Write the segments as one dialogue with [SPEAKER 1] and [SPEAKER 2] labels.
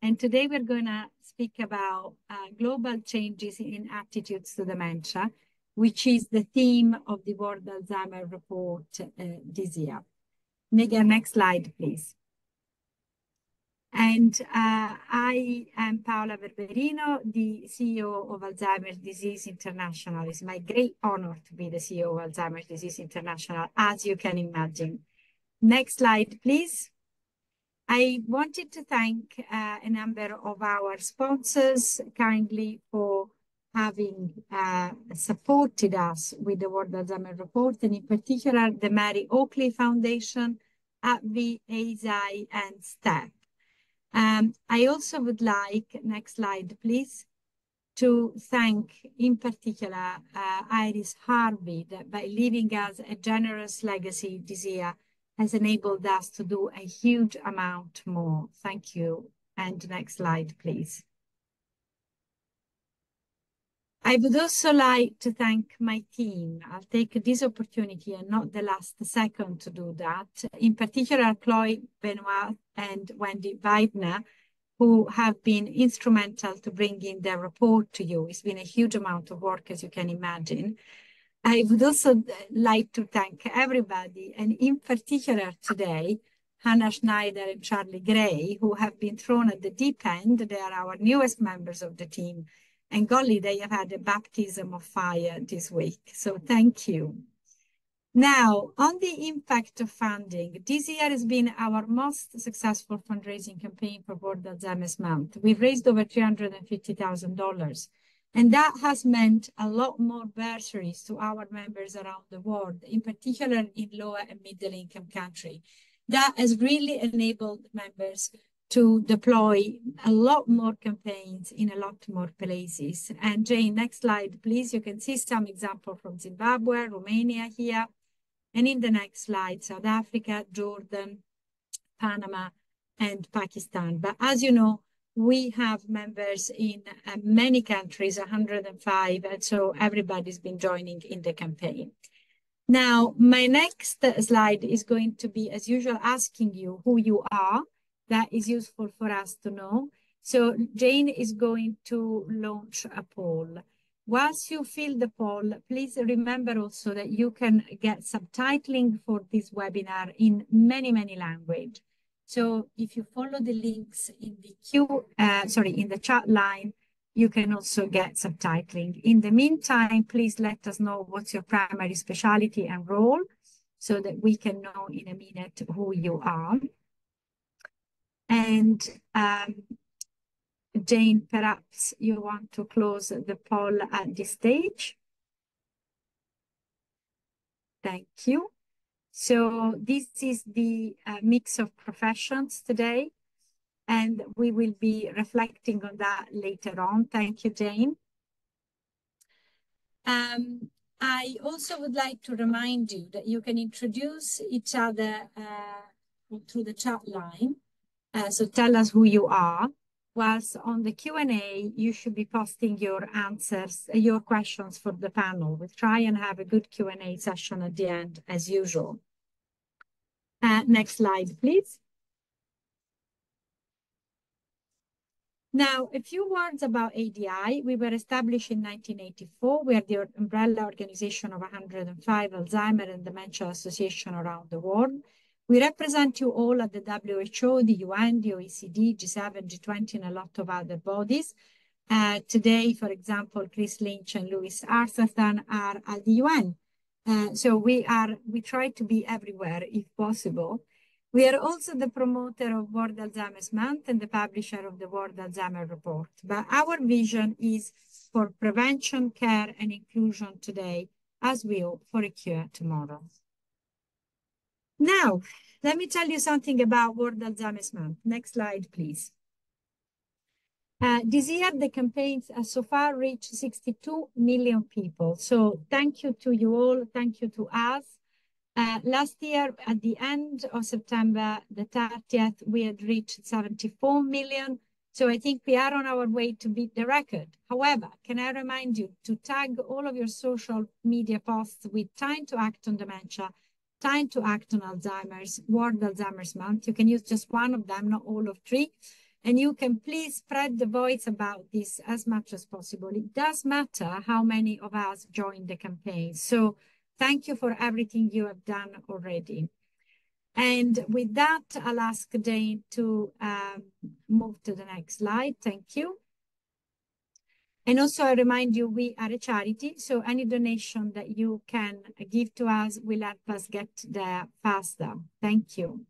[SPEAKER 1] And today we're going to speak about global changes in attitudes to dementia, which is the theme of the World Alzheimer Report this year. Megan, next slide, please. And I am Paola Verberino, the CEO of Alzheimer's Disease International. It's my great honor to be the CEO of Alzheimer's Disease International, as you can imagine. Next slide, please. I wanted to thank a number of our sponsors kindly for having supported us with the World Alzheimer Report, and in particular, the Mary Oakley Foundation, AbbVie, ASI, and STEP. I also would like, next slide, please, to thank in particular Iris Harvey, that by leaving us a generous legacy this year has enabled us to do a huge amount more. Thank you. And next slide, please. I would also like to thank my team. I'll take this opportunity and not the last second to do that. In particular, Chloe Benoit and Wendy Weidner, who have been instrumental to bringing the report to you. It's been a huge amount of work, as you can imagine. I would also like to thank everybody, and in particular today, Hannah Schneider and Charlie Gray, who have been thrown at the deep end. They are our newest members of the team. And golly, they have had a baptism of fire this week. So thank you. Now, on the impact of funding, this year has been our most successful fundraising campaign for World Alzheimer's Month. We've raised over $350,000. And that has meant a lot more bursaries to our members around the world, in particular in lower and middle income countries. That has really enabled members to deploy a lot more campaigns in a lot more places. And Jane, next slide, please. You can see some examples from Zimbabwe, Romania here. And in the next slide, South Africa, Jordan, Panama, and Pakistan. But as you know, we have members in many countries, 105, and so everybody's been joining in the campaign. Now, my next slide is going to be, as usual, asking you who you are. That is useful for us to know. So Jane is going to launch a poll. Once you fill the poll, please remember also that you can get subtitling for this webinar in many, many languages. So if you follow the links in the in the chat line, you can also get subtitling. In the meantime, please let us know what's your primary specialty and role so that we can know in a minute who you are. And Jane, perhaps you want to close the poll at this stage. Thank you. So this is the mix of professions today, and we will be reflecting on that later on. Thank you, Jane. I also would like to remind you that you can introduce each other through the chat line. So tell us who you are. Whilst on the Q&A, you should be posting your answers, your questions for the panel. We'll try and have a good Q&A session at the end, as usual. Next slide, please. Now, a few words about ADI. We were established in 1984. We are the umbrella organization of 105 Alzheimer and Dementia Associations around the world. We represent you all at the WHO, the UN, the OECD, G7, G20, and a lot of other bodies. Today, for example, Chris Lynch and Louis Arthurton are at the UN. So we try to be everywhere if possible. We are also the promoter of World Alzheimer's Month and the publisher of the World Alzheimer Report. But our vision is for prevention, care, and inclusion today, as we hope for a cure tomorrow. Now, let me tell you something about World Alzheimer's Month. Next slide, please. This year, the campaigns have so far reached 62 million people. So thank you to you all. Thank you to us. Last year, at the end of September, the 30th, we had reached 74 million. So I think we are on our way to beat the record. However, can I remind you to tag all of your social media posts with Time to Act on Dementia, Time to Act on Alzheimer's, World Alzheimer's Month. You can use just one of them, not all of three. And you can please spread the voice about this as much as possible. It does matter how many of us join the campaign. So thank you for everything you have done already. And with that, I'll ask Dane to move to the next slide. Thank you. And also I remind you, we are a charity, so any donation that you can give to us will help us get there faster. Thank you.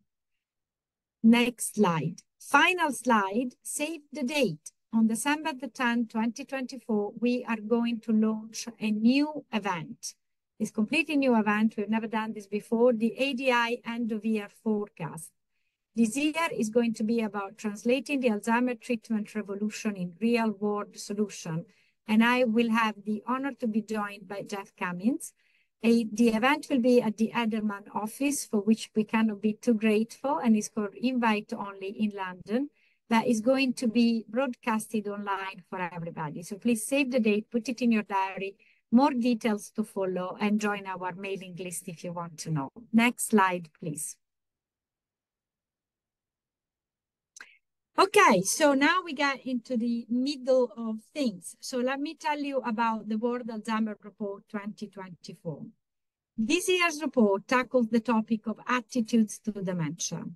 [SPEAKER 1] Next slide. Final slide, save the date. On December the 10th, 2024, we are going to launch a new event. It's a completely new event. We've never done this before, the ADI end of year forecast. This year is going to be about translating the Alzheimer treatment revolution in real world solution. And I will have the honor to be joined by Jeff Cummins. The event will be at the Edelman office, for which we cannot be too grateful, and is called Invite Only in London. That is going to be broadcasted online for everybody. So please save the date, put it in your diary, more details to follow, and join our mailing list if you want to know. Next slide, please. Okay, so now we get into the middle of things. So let me tell you about the World Alzheimer Report 2024. This year's report tackles the topic of attitudes to dementia.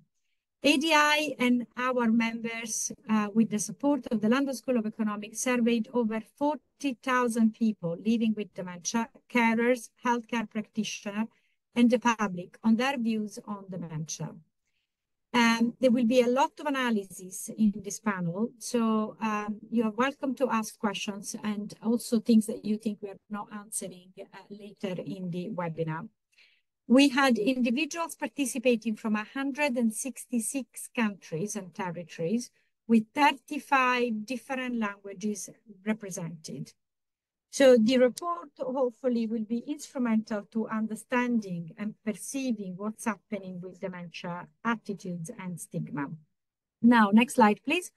[SPEAKER 1] ADI and our members, with the support of the London School of Economics, surveyed over 40,000 people living with dementia, carers, healthcare practitioners, and the public on their views on dementia. There will be a lot of analysis in this panel, so you are welcome to ask questions and also things that you think we are not answering later in the webinar. We had individuals participating from 166 countries and territories with 35 different languages represented. So the report hopefully will be instrumental to understanding and perceiving what's happening with dementia, attitudes, and stigma. Now, next slide, please.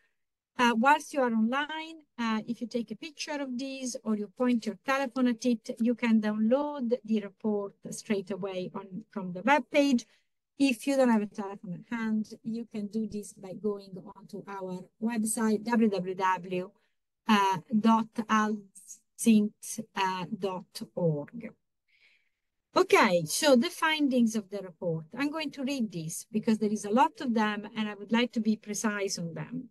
[SPEAKER 1] Whilst you are online, if you take a picture of these or you point your telephone at it, you can download the report straight away from the web page. If you don't have a telephone at hand, you can do this by going onto our website, www.alzint.org. Okay, so the findings of the report. I'm going to read this because there is a lot of them and I would like to be precise on them.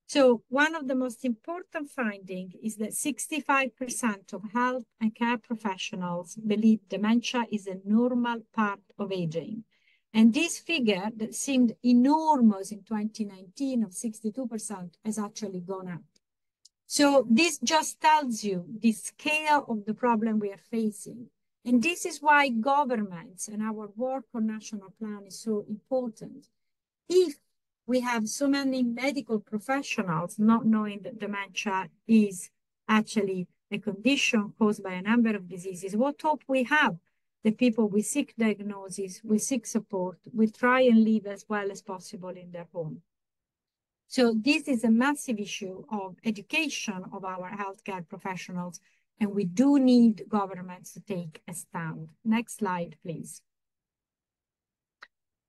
[SPEAKER 1] So one of the most important findings is that 65% of health and care professionals believe dementia is a normal part of aging. And this figure that seemed enormous in 2019 of 62% has actually gone up. So this just tells you the scale of the problem we are facing. And this is why governments and our work on national plan is so important. If we have so many medical professionals not knowing that dementia is actually a condition caused by a number of diseases, what hope we have that people with sick diagnoses, with sick support, will try and live as well as possible in their home. So this is a massive issue of education of our healthcare professionals, and we do need governments to take a stand. Next slide, please.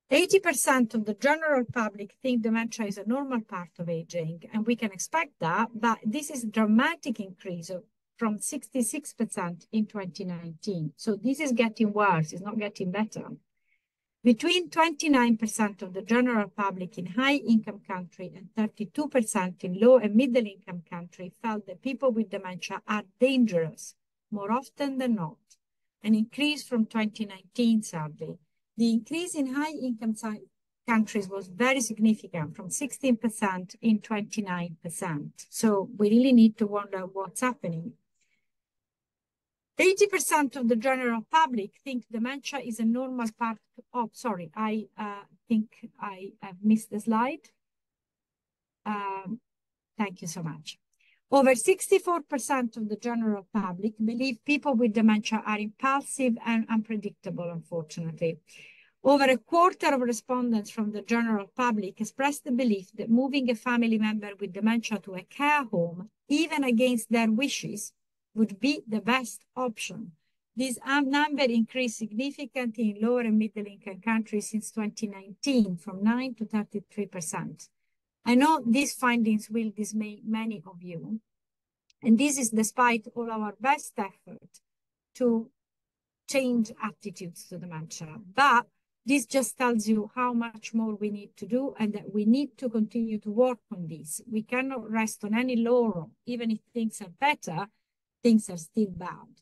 [SPEAKER 1] 80% of the general public think dementia is a normal part of aging, and we can expect that, but this is a dramatic increase from 66% in 2019. So this is getting worse, it's not getting better. Between 29% of the general public in high-income country and 32% in low and middle-income country felt that people with dementia are dangerous more often than not, an increase from 2019, sadly. The increase in high-income countries was very significant, from 16% in 29%. So we really need to wonder what's happening. 80% of the general public think dementia is a normal part of, sorry, I think I have missed the slide. Thank you so much. Over 64% of the general public believe people with dementia are impulsive and unpredictable, unfortunately. Over a quarter of respondents from the general public expressed the belief that moving a family member with dementia to a care home, even against their wishes, would be the best option. This number increased significantly in lower and middle income countries since 2019, from 9 to 33%. I know these findings will dismay many of you, and this is despite all our best effort to change attitudes to dementia. But this just tells you how much more we need to do and that we need to continue to work on this. We cannot rest on any laurel. Even if things are better, things are still bad.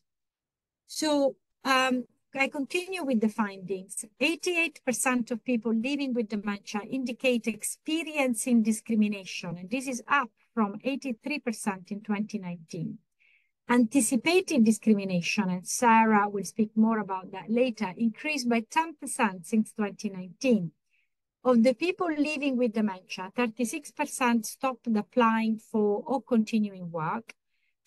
[SPEAKER 1] So I continue with the findings. 88% of people living with dementia indicate experiencing discrimination, and this is up from 83% in 2019. Anticipated discrimination, and Sarah will speak more about that later, increased by 10% since 2019. Of the people living with dementia, 36% stopped applying for or continuing work.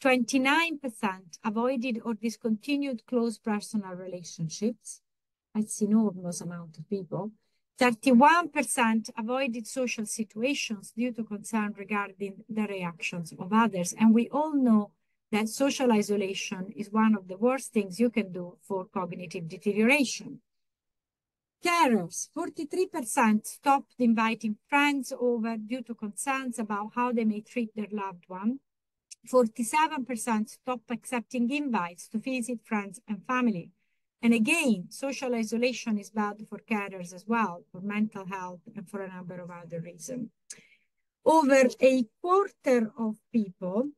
[SPEAKER 1] 29% avoided or discontinued close personal relationships. That's enormous amount of people. 31% avoided social situations due to concern regarding the reactions of others. And we all know that social isolation is one of the worst things you can do for cognitive deterioration. Carers, 43% stopped inviting friends over due to concerns about how they may treat their loved one. 47% stopped accepting invites to visit friends and family. And again, social isolation is bad for carers as well, for mental health and for a number of other reasons. Over a quarter of people,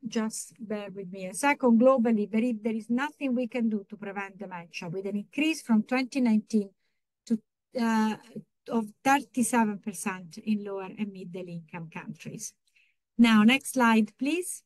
[SPEAKER 1] just bear with me a second, globally believe there is nothing we can do to prevent dementia, with an increase from 2019 to of 37% in lower and middle income countries. Now, next slide, please.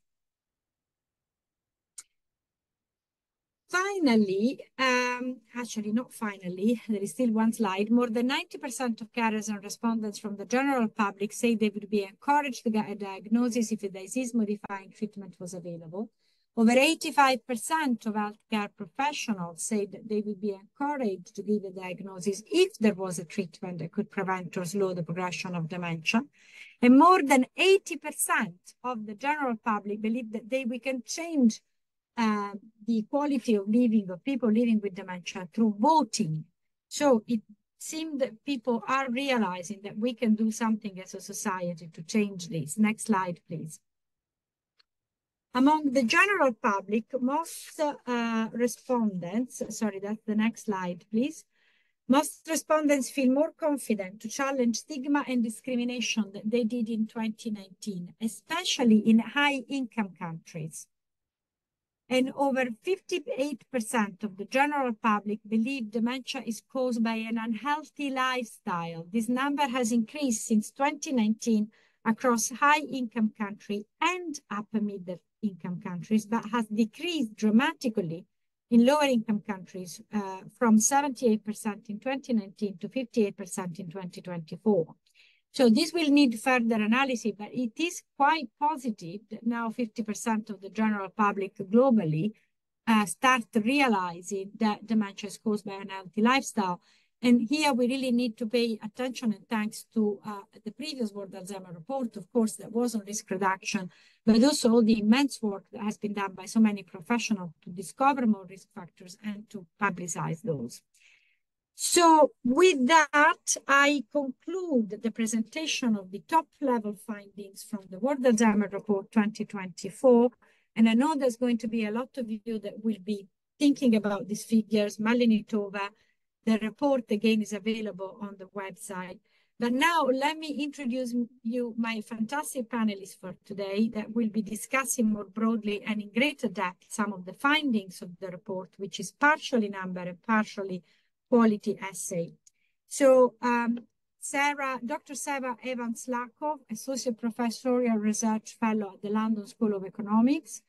[SPEAKER 1] Finally, actually not finally, there is still one slide. More than 90% of carers and respondents from the general public say they would be encouraged to get a diagnosis if a disease-modifying treatment was available. Over 85% of healthcare professionals say that they would be encouraged to give a diagnosis if there was a treatment that could prevent or slow the progression of dementia. And more than 80% of the general public believe that we can change the quality of living of people living with dementia through voting. So it seems that people are realizing that we can do something as a society to change this. Next slide, please. Among the general public, most respondents, sorry, that's the next slide, please. Most respondents feel more confident to challenge stigma and discrimination than they did in 2019, especially in high-income countries. And over 58% of the general public believe dementia is caused by an unhealthy lifestyle. This number has increased since 2019 across high-income countries and upper-middle income countries, but has decreased dramatically in lower-income countries from 78% in 2019 to 58% in 2024. So this will need further analysis, but it is quite positive that now 50% of the general public globally start realizing that dementia is caused by an unhealthy lifestyle. And here we really need to pay attention, and thanks to the previous World Alzheimer report, of course, that was on risk reduction, but also all the immense work that has been done by so many professionals to discover more risk factors and to publicize those. So with that, I conclude the presentation of the top-level findings from the World Alzheimer Report 2024. And I know there's going to be a lot of you that will be thinking about these figures. Malini Tova, the report again is available on the website. But now let me introduce you my fantastic panelists for today that will be discussing more broadly and in greater depth some of the findings of the report, which is partially number and partially quality essay. So Dr. Sarah Evans-Lakoff, Associate Professorial Research Fellow at the London School of Economics.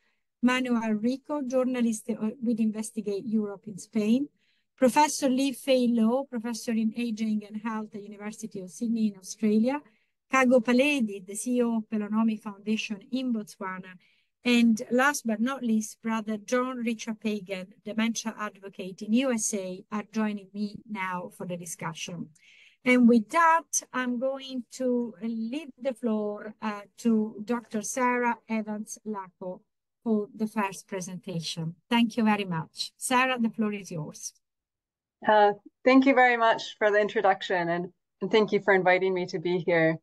[SPEAKER 1] Manuel Rico, journalist with Investigate Europe in Spain. Professor Lee Fei Lo, Professor in Aging and Health at University of Sydney in Australia. Kago Paledi, the CEO of Pelonomi Foundation in Botswana. And last but not least, Brother John Richard Pagan, dementia advocate in USA, are joining me now for the discussion. And with that, I'm going to leave the floor to Dr. Sarah Evans-Lakoff for the first presentation. Thank you very much. Sarah, the floor is yours.
[SPEAKER 2] Thank you very much for the introduction. And and thank you for inviting me to be here.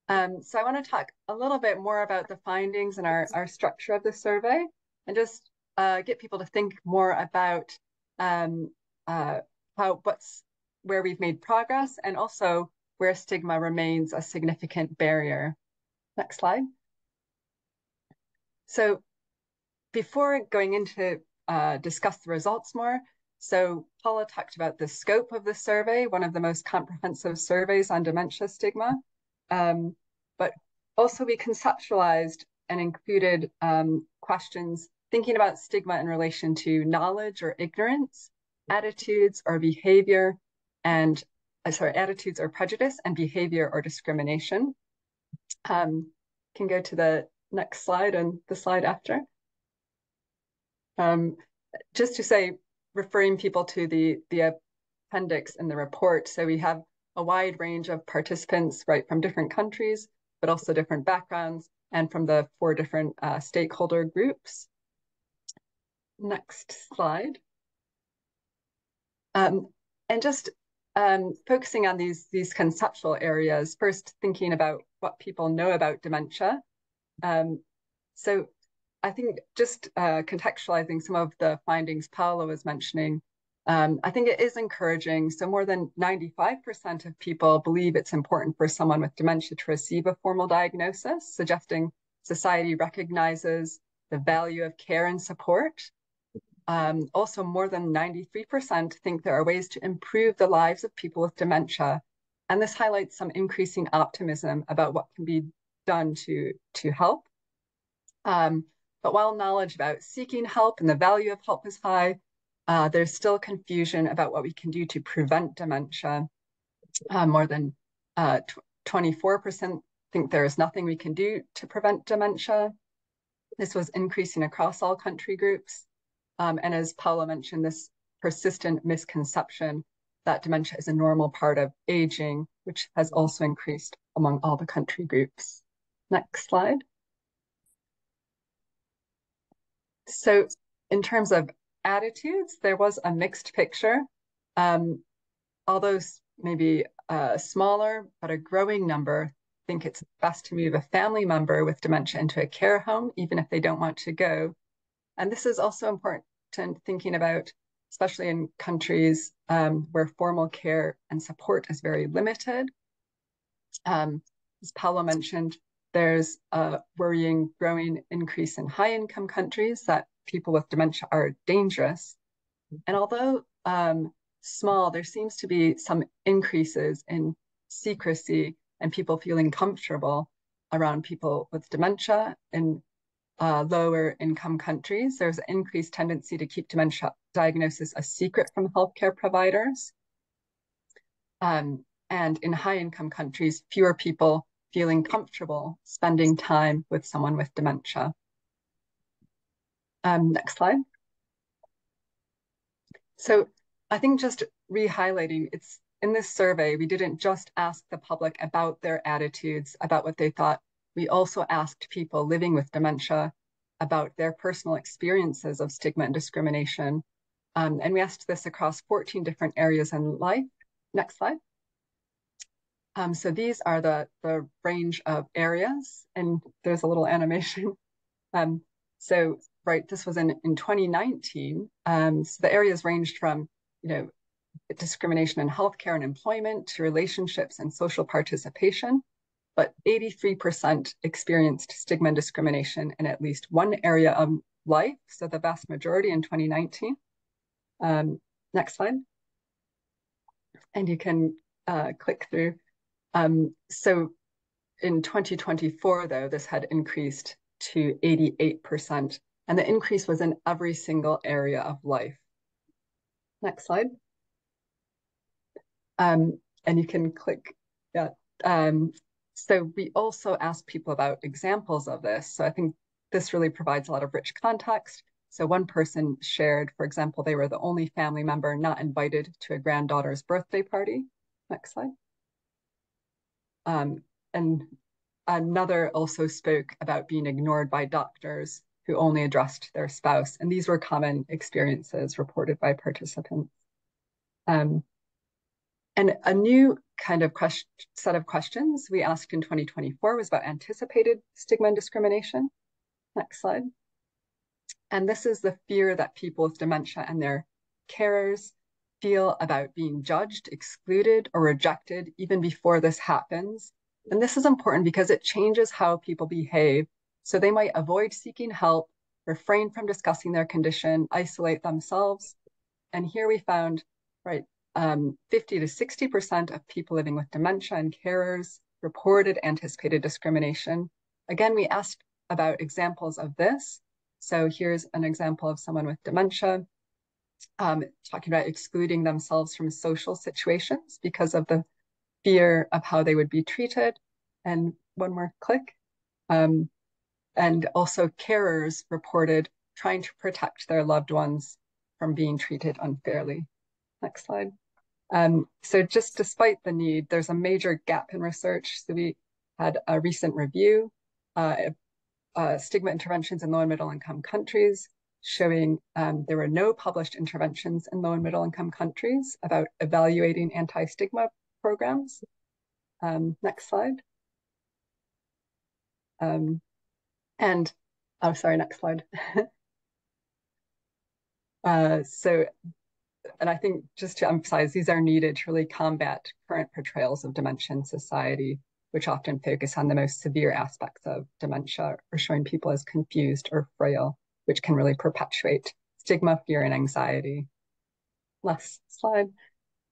[SPEAKER 2] So I want to talk a little bit more about the findings and our structure of the survey, and just get people to think more about um, uh, where we've made progress, and also where stigma remains a significant barrier. Next slide. So before going into discuss the results more, so Paula talked about the scope of the survey, one of the most comprehensive surveys on dementia stigma. But also we conceptualized and included questions thinking about stigma in relation to knowledge or ignorance, attitudes or behavior, and attitudes or prejudice, and behavior or discrimination. Can go to the next slide and the slide after. Just to say, referring people to the appendix in the report. So we have a wide range of participants, right, from different countries, but also different backgrounds, and from the 4 different stakeholder groups. Next slide. And just focusing on these conceptual areas, first thinking about what people know about dementia. So I think just contextualizing some of the findings Paula was mentioning, I think it is encouraging. So more than 95% of people believe it's important for someone with dementia to receive a formal diagnosis, suggesting society recognizes the value of care and support. Also, more than 93% think there are ways to improve the lives of people with dementia. And this highlights some increasing optimism about what can be done to help. But while knowledge about seeking help and the value of help is high, there's still confusion about what we can do to prevent dementia. More than 24% think there is nothing we can do to prevent dementia. This was increasing across all country groups. And as Paula mentioned, this persistent misconception that dementia is a normal part of aging, which has also increased among all the country groups. Next slide. So in terms of attitudes, there was a mixed picture. Although maybe smaller, but a growing number think it's best to move a family member with dementia into a care home, even if they don't want to go. And this is also important thinking about, especially in countries where formal care and support is very limited. As Paula mentioned, there's a worrying growing increase in high-income countries that people with dementia are dangerous. And although small, there seems to be some increases in secrecy and people feeling comfortable around people with dementia in lower income countries. There's an increased tendency to keep dementia diagnosis a secret from healthcare providers. And in high income countries, fewer people feeling comfortable spending time with someone with dementia. Next slide. So I think just re-highlighting, it's in this survey, we didn't just ask the public about their attitudes, about what they thought. We also asked people living with dementia about their personal experiences of stigma and discrimination. And we asked this across 14 different areas in life. Next slide. So these are the range of areas, and there's a little animation. So right, this was in 2019. So the areas ranged from, discrimination in healthcare and employment to relationships and social participation, but 83% experienced stigma and discrimination in at least one area of life. So the vast majority in 2019. Next slide. And you can click through. So in 2024, though, this had increased to 88%, and the increase was in every single area of life. Next slide. And you can click that. So we also asked people about examples of this. So I think this really provides a lot of rich context. So one person shared, for example, they were the only family member not invited to a granddaughter's birthday party. Next slide. And another also spoke about being ignored by doctors who only addressed their spouse. And these were common experiences reported by participants. And a new kind of set of questions we asked in 2024 was about anticipated stigma and discrimination. Next slide. And this is the fear that people with dementia and their carers feel about being judged, excluded, or rejected even before this happens. And this is important because it changes how people behave. So they might avoid seeking help, refrain from discussing their condition, isolate themselves. And here we found, right, 50 to 60% of people living with dementia and carers reported anticipated discrimination. Again, we asked about examples of this. So here's an example of someone with dementia talking about excluding themselves from social situations because of the fear of how they would be treated. And one more click. And also carers reported trying to protect their loved ones from being treated unfairly. Next slide. So just despite the need, there's a major gap in research. So we had a recent review stigma interventions in low and middle income countries, showing there were no published interventions in low and middle income countries about evaluating anti-stigma programs. Next slide. And, oh, sorry, next slide. And I think just to emphasize, these are needed to really combat current portrayals of dementia in society, which often focus on the most severe aspects of dementia or showing people as confused or frail, which can really perpetuate stigma, fear, and anxiety. Last slide.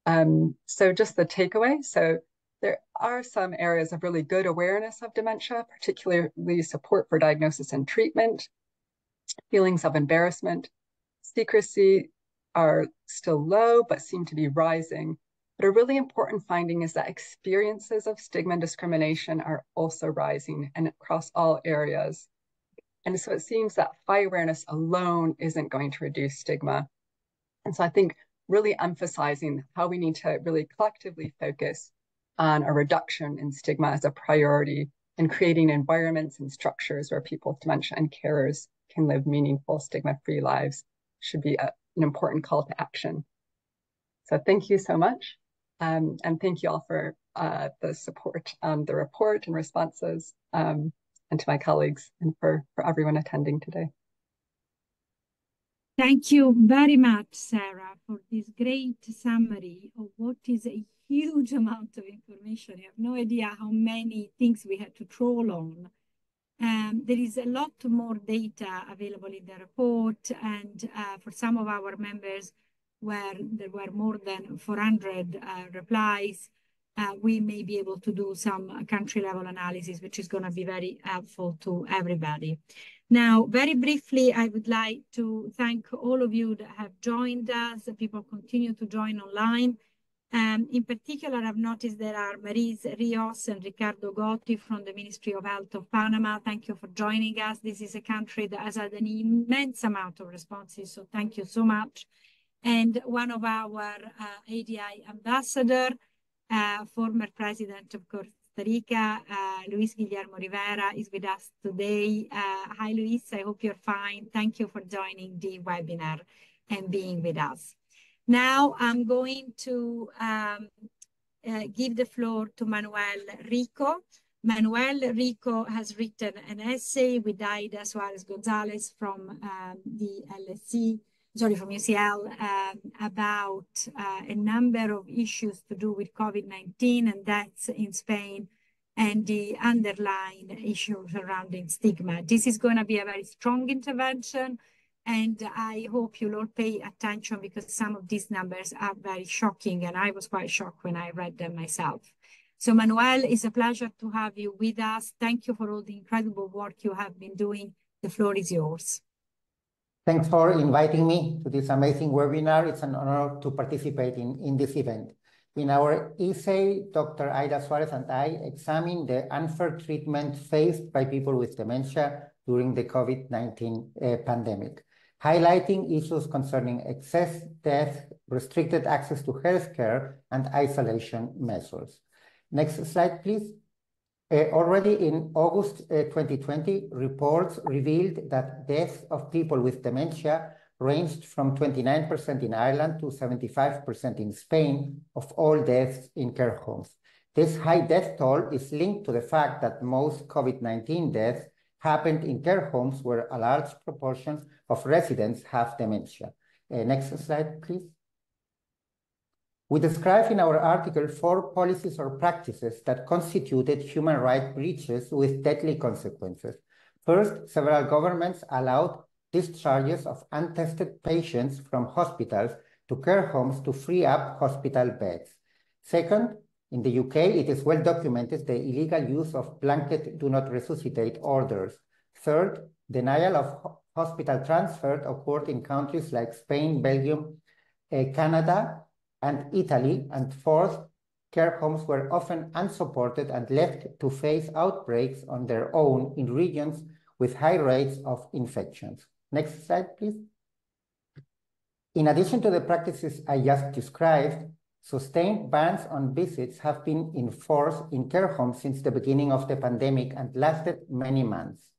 [SPEAKER 2] So just the takeaway. So there are some areas of really good awareness of dementia, particularly support for diagnosis and treatment, feelings of embarrassment, secrecy are still low, but seem to be rising. But a really important finding is that experiences of stigma and discrimination are also rising and across all areas. And so it seems that high awareness alone isn't going to reduce stigma. And so I think really emphasizing how we need to really collectively focus on a reduction in stigma as a priority and creating environments and structures where people with dementia and carers can live meaningful stigma-free lives should be an important call to action. So thank you so much. And thank you all for the support on the report and responses, and to my colleagues and for everyone attending today.
[SPEAKER 1] Thank you very much, Sarah, for this great summary of what is a huge amount of information. You have no idea how many things we had to troll on. There is a lot more data available in the report, and for some of our members where there were more than 400 replies, we may be able to do some country level analysis, which is going to be very helpful to everybody. Now, very briefly, I would like to thank all of you that have joined us. People continue to join online. In particular, I've noticed there are Maris Rios and Ricardo Gotti from the Ministry of Health of Panama. Thank you for joining us. This is a country that has had an immense amount of responses, so thank you so much. And one of our ADI ambassador, former president of Costa Rica, Luis Guillermo Rivera, is with us today. Hi, Luis, I hope you're fine. Thank you for joining the webinar and being with us. Now I'm going to give the floor to Manuel Rico. Manuel Rico has written an essay with Aida Suarez Gonzalez from the LSE, sorry, from UCL, about a number of issues to do with COVID-19 and deaths in Spain and the underlying issues surrounding stigma. This is going to be a very strong intervention, and I hope you'll all pay attention because some of these numbers are very shocking, and I was quite shocked when I read them myself. So Manuel, it's a pleasure to have you with us. Thank you for all the incredible work you have been doing. The floor is yours.
[SPEAKER 3] Thanks for inviting me to this amazing webinar. It's an honor to participate in this event. In our essay, Dr. Aida Suarez and I examine the unfair treatment faced by people with dementia during the COVID-19 pandemic, highlighting issues concerning excess death, restricted access to healthcare, and isolation measures. Next slide, please. Already in August 2020, reports revealed that deaths of people with dementia ranged from 29% in Ireland to 75% in Spain of all deaths in care homes. This high death toll is linked to the fact that most COVID-19 deaths happened in care homes where a large proportion of residents have dementia. Next slide, please. We describe in our article 4 policies or practices that constituted human rights breaches with deadly consequences. First, several governments allowed discharges of untested patients from hospitals to care homes to free up hospital beds. Second, in the UK, it is well documented the illegal use of blanket do not resuscitate orders. Third, denial of hospital transfer occurred in countries like Spain, Belgium, Canada, and Italy. And fourth, care homes were often unsupported and left to face outbreaks on their own in regions with high rates of infections. Next slide, please. In addition to the practices I just described, sustained bans on visits have been enforced in care homes since the beginning of the pandemic and lasted many months.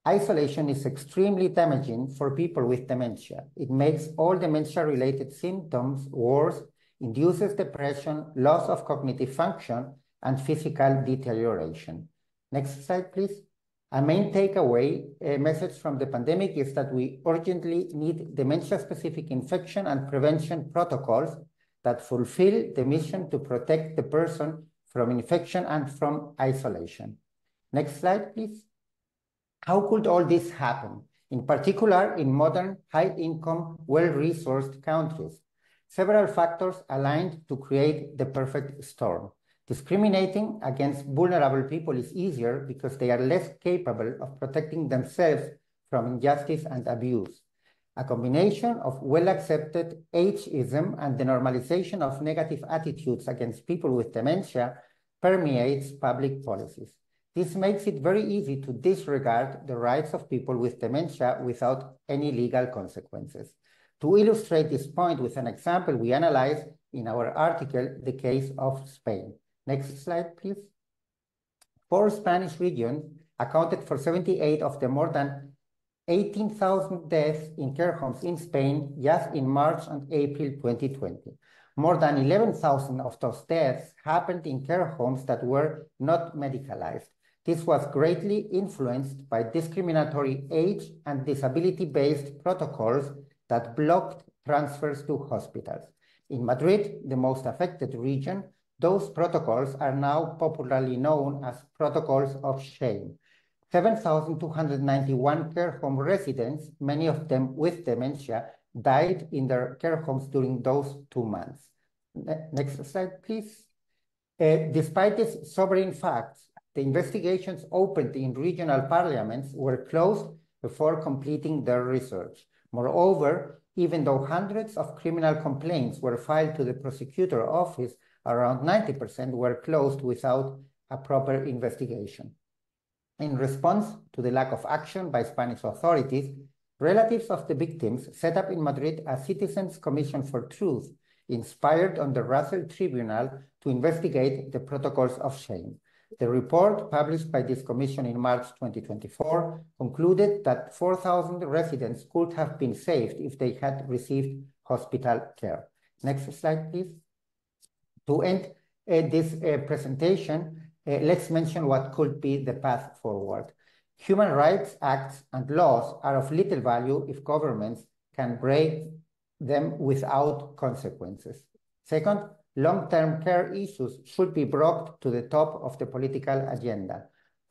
[SPEAKER 3] Isolation is extremely damaging for people with dementia. It makes all dementia-related symptoms worse, induces depression, loss of cognitive function, and physical deterioration. Next slide, please. A main takeaway message from the pandemic is that we urgently need dementia-specific infection and prevention protocols that fulfill the mission to protect the person from infection and from isolation. Next slide, please. How could all this happen? In particular, in modern, high-income, well-resourced countries. Several factors aligned to create the perfect storm. Discriminating against vulnerable people is easier because they are less capable of protecting themselves from injustice and abuse. A combination of well-accepted ageism and the normalization of negative attitudes against people with dementia permeates public policies. This makes it very easy to disregard the rights of people with dementia without any legal consequences. To illustrate this point with an example, we analyze in our article the case of Spain. Next slide, please. 4 Spanish regions accounted for 78 of the more than 18,000 deaths in care homes in Spain just in March and April 2020. More than 11,000 of those deaths happened in care homes that were not medicalized. This was greatly influenced by discriminatory age and disability-based protocols that blocked transfers to hospitals. In Madrid, the most affected region, those protocols are now popularly known as protocols of shame. 7,291 care home residents, many of them with dementia, died in their care homes during those 2 months. Next slide, please. Despite these sobering facts, the investigations opened in regional parliaments were closed before completing their research. Moreover, even though hundreds of criminal complaints were filed to the prosecutor office, around 90% were closed without a proper investigation. In response to the lack of action by Spanish authorities, relatives of the victims set up in Madrid a Citizens Commission for Truth, inspired on the Russell Tribunal to investigate the protocols of shame. The report, published by this commission in March 2024, concluded that 4,000 residents could have been saved if they had received hospital care. Next slide, please. To end this presentation, let's mention what could be the path forward. Human rights acts and laws are of little value if governments can break them without consequences. Second, long-term care issues should be brought to the top of the political agenda.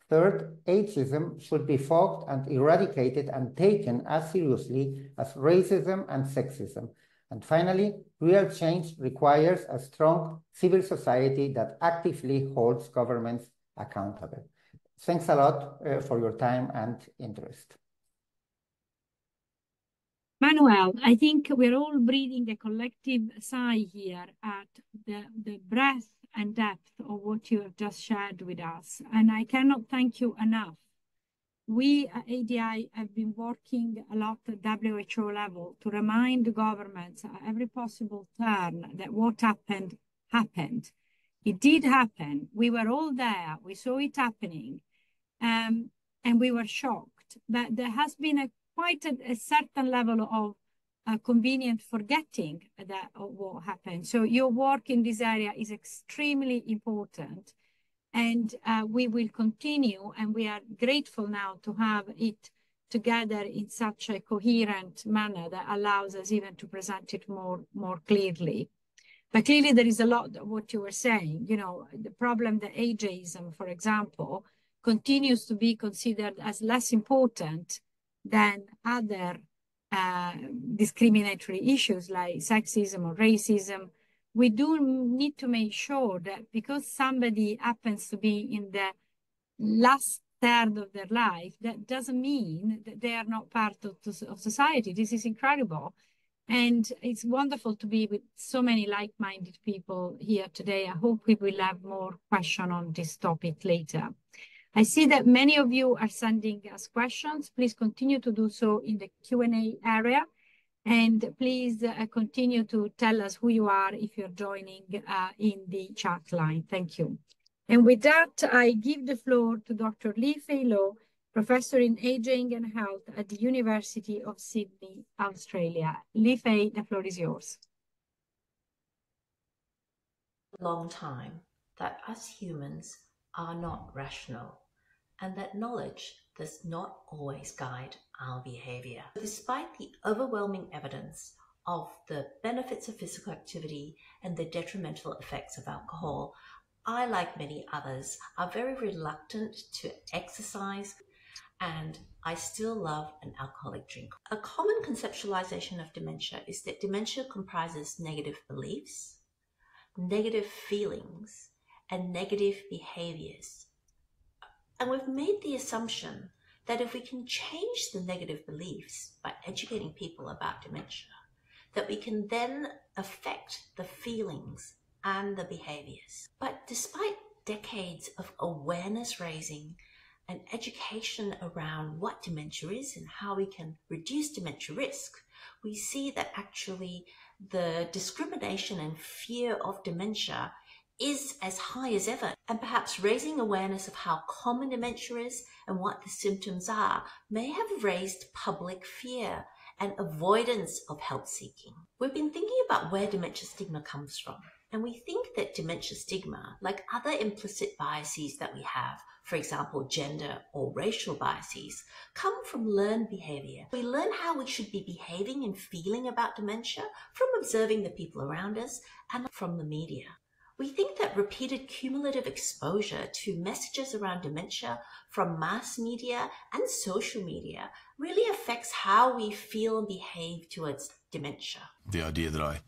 [SPEAKER 3] Third, ageism should be fought and eradicated and taken as seriously as racism and sexism. And finally, real change requires a strong civil society that actively holds governments accountable. Thanks a lot for your time and interest.
[SPEAKER 1] Manuel, I think we're all breathing a collective sigh here at the breadth and depth of what you have just shared with us. And I cannot thank you enough. We at ADI have been working a lot at WHO level to remind governments at every possible turn that what happened, happened. It did happen. We were all there. We saw it happening. And we were shocked. But there has been quite a certain level of convenient forgetting that what happened. So your work in this area is extremely important, and we will continue, and we are grateful now to have it together in such a coherent manner that allows us even to present it more clearly. But clearly there is a lot of what you were saying, you know, the problem that ageism, for example, continues to be considered as less important than other discriminatory issues like sexism or racism. We do need to make sure that because somebody happens to be in the last third of their life, that doesn't mean that they are not part of society. This is incredible. And it's wonderful to be with so many like-minded people here today. I hope we will have more questions on this topic later. I see that many of you are sending us questions. Please continue to do so in the Q&A area. And please continue to tell us who you are if you're joining in the chat line. Thank you. And with that, I give the floor to Dr. Li Fei Lo, Professor in Aging and Health at the University of Sydney, Australia. Li Fei, the floor is yours.
[SPEAKER 4] Long time that us humans are not rational, and that knowledge does not always guide our behavior. Despite the overwhelming evidence of the benefits of physical activity and the detrimental effects of alcohol, I, like many others, are very reluctant to exercise, and I still love an alcoholic drink. A common conceptualization of dementia is that dementia comprises negative beliefs, negative feelings, and negative behaviors. And we've made the assumption that if we can change the negative beliefs by educating people about dementia, that we can then affect the feelings and the behaviors. But despite decades of awareness raising and education around what dementia is and how we can reduce dementia risk, we see that actually the discrimination and fear of dementia is as high as ever. And perhaps raising awareness of how common dementia is and what the symptoms are may have raised public fear and avoidance of help seeking. We've been thinking about where dementia stigma comes from. And we think that dementia stigma, like other implicit biases that we have, for example, gender or racial biases, come from learned behavior. We learn how we should be behaving and feeling about dementia from observing the people around us and from the media. We think that repeated cumulative exposure to messages around dementia from mass media and social media really affects how we feel and behave towards dementia.
[SPEAKER 5] The idea that I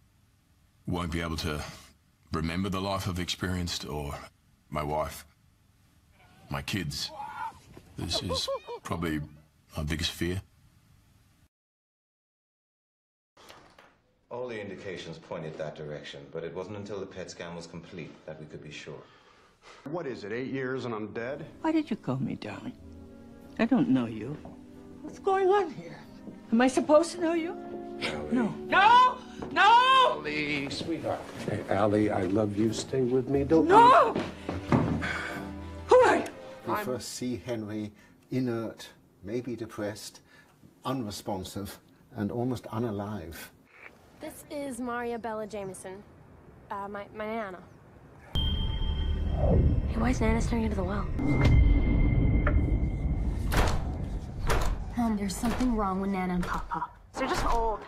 [SPEAKER 5] won't be able to remember the life I've experienced, or my wife, my kids, this is probably my biggest fear.
[SPEAKER 6] All the indications pointed that direction, but it wasn't until the PET scan was complete that we could be sure.
[SPEAKER 7] What is it, 8 years and I'm dead?
[SPEAKER 8] Why did you call me darling? I don't know you. What's going on here? Am I supposed to know you?
[SPEAKER 7] Allie.
[SPEAKER 8] No. No! No!
[SPEAKER 7] Allie, sweetheart. Hey, Allie, I love you. Stay with me. Don't...
[SPEAKER 8] No! Who are you?
[SPEAKER 9] We first see Henry inert, maybe depressed, unresponsive, and almost unalive.
[SPEAKER 10] This is Maria Bella Jameson, my Nana. Hey, why is Nana staring into the well? Mom, there's something wrong with Nana and Papa. They're just old.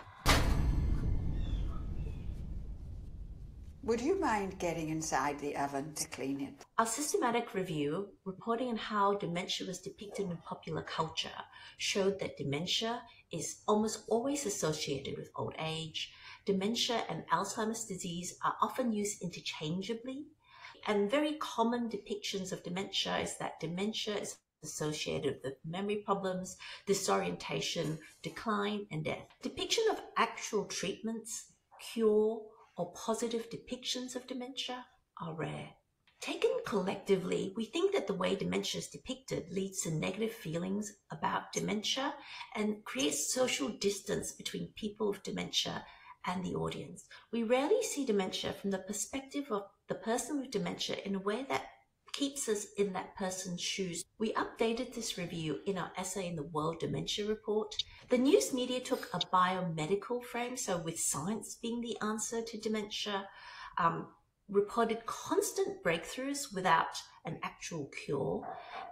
[SPEAKER 11] Would you mind getting inside the oven to clean it?
[SPEAKER 4] Our systematic review, reporting on how dementia was depicted in popular culture, showed that dementia is almost always associated with old age. Dementia and Alzheimer's disease are often used interchangeably, and very common depictions of dementia is that dementia is associated with memory problems, disorientation, decline, and death. Depiction of actual treatments, cure, or positive depictions of dementia are rare. Taken collectively, we think that the way dementia is depicted leads to negative feelings about dementia and creates social distance between people with dementia and the audience. We rarely see dementia from the perspective of the person with dementia in a way that keeps us in that person's shoes. We updated this review in our essay in the World Dementia Report. The news media took a biomedical frame, so with science being the answer to dementia, reported constant breakthroughs without an actual cure,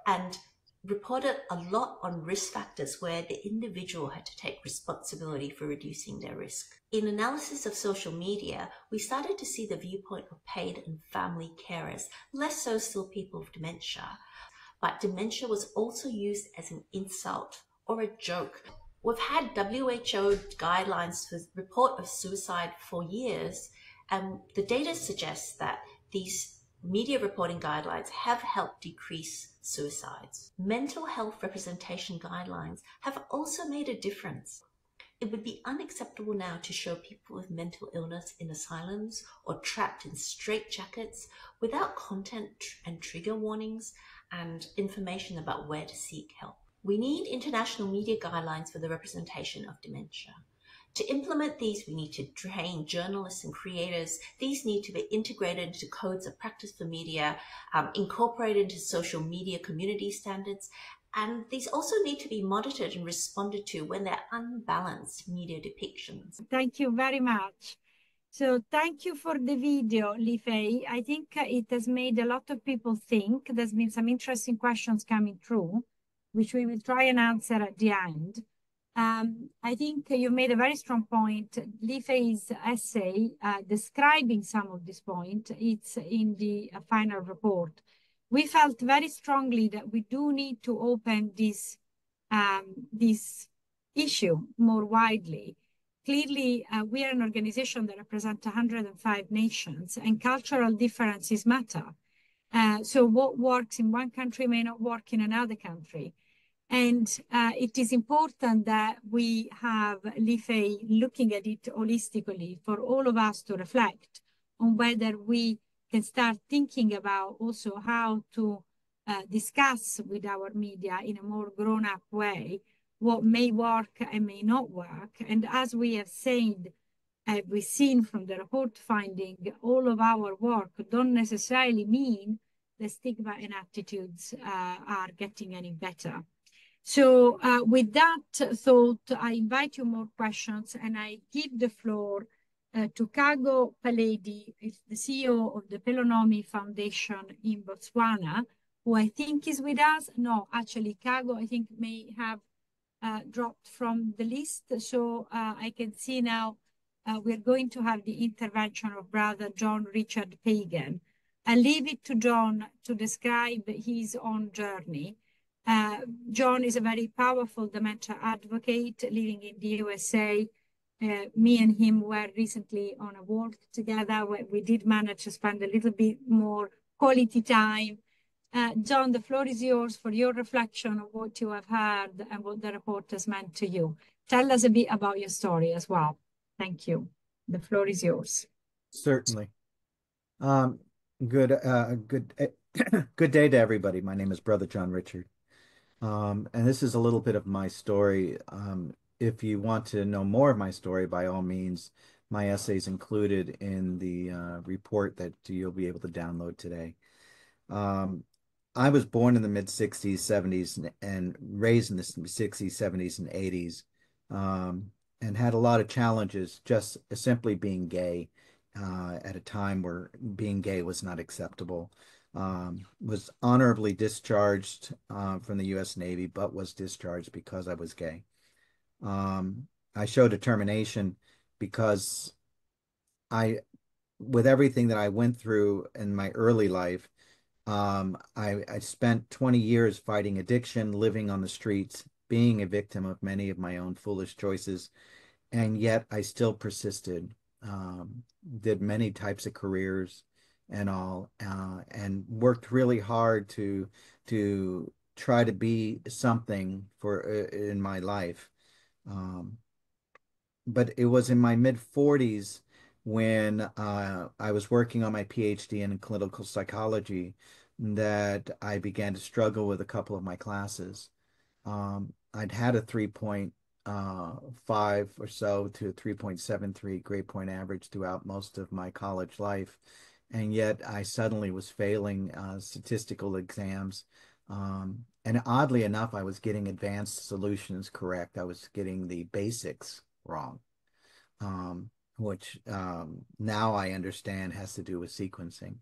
[SPEAKER 4] and reported a lot on risk factors where the individual had to take responsibility for reducing their risk. In analysis of social media, we started to see the viewpoint of paid and family carers, less so still people with dementia. But dementia was also used as an insult or a joke. We've had WHO guidelines for report of suicide for years, and the data suggests that these media reporting guidelines have helped decrease suicides. Mental health representation guidelines have also made a difference. It would be unacceptable now to show people with mental illness in asylums or trapped in straitjackets without content and trigger warnings and information about where to seek help. We need international media guidelines for the representation of dementia. To implement these, we need to train journalists and creators. These need to be integrated into codes of practice for media, incorporated into social media community standards, and these also need to be monitored and responded to when they're unbalanced media depictions.
[SPEAKER 1] Thank you very much. So thank you for the video, Li Fei. I think it has made a lot of people think. There's been some interesting questions coming through, which we will try and answer at the end. I think you made a very strong point. Li Fei's essay describing some of this point, it's in the final report. We felt very strongly that we do need to open this issue more widely. Clearly, we are an organization that represents 105 nations, and cultural differences matter. So what works in one country may not work in another country. And it is important that we have Li Fei looking at it holistically for all of us to reflect on whether we can start thinking about also how to discuss with our media in a more grown-up way what may work and may not work. And as we have said, we've seen from the report finding, all of our work don't necessarily mean the stigma and attitudes are getting any better. So with that thought, I invite you more questions, and I give the floor to Kago Paledi, the CEO of the Pelonomi Foundation in Botswana, who I think is with us. No, actually, Kago, I think, may have dropped from the list. So I can see now we're going to have the intervention of Brother John Richard Pagan. I'll leave it to John to describe his own journey. John is a very powerful dementia advocate living in the USA. Me and him were recently on a walk together where we did manage to spend a little bit more quality time. John, the floor is yours for your reflection of what you have heard and what the report has meant to you. Tell us a bit about your story as well. Thank you. The floor is yours.
[SPEAKER 12] Certainly. Good day to everybody. My name is Brother John Richard. And this is a little bit of my story. If you want to know more of my story, by all means, my essay is included in the report that you'll be able to download today. I was born in the mid-60s, 70s, and raised in the 60s, 70s, and 80s, and had a lot of challenges just simply being gay at a time where being gay was not acceptable. Was honorably discharged from the U.S. Navy, but was discharged because I was gay. I showed determination because with everything that I went through in my early life, I spent 20 years fighting addiction, living on the streets, being a victim of many of my own foolish choices, and yet I still persisted, did many types of careers and all, and worked really hard to try to be something in my life. But it was in my mid-40s when I was working on my PhD in clinical psychology that I began to struggle with a couple of my classes. I'd had a 3.5 or so to 3.73 grade point average throughout most of my college life. and yet I suddenly was failing statistical exams. And oddly enough, I was getting advanced solutions correct. I was getting the basics wrong, which now I understand has to do with sequencing.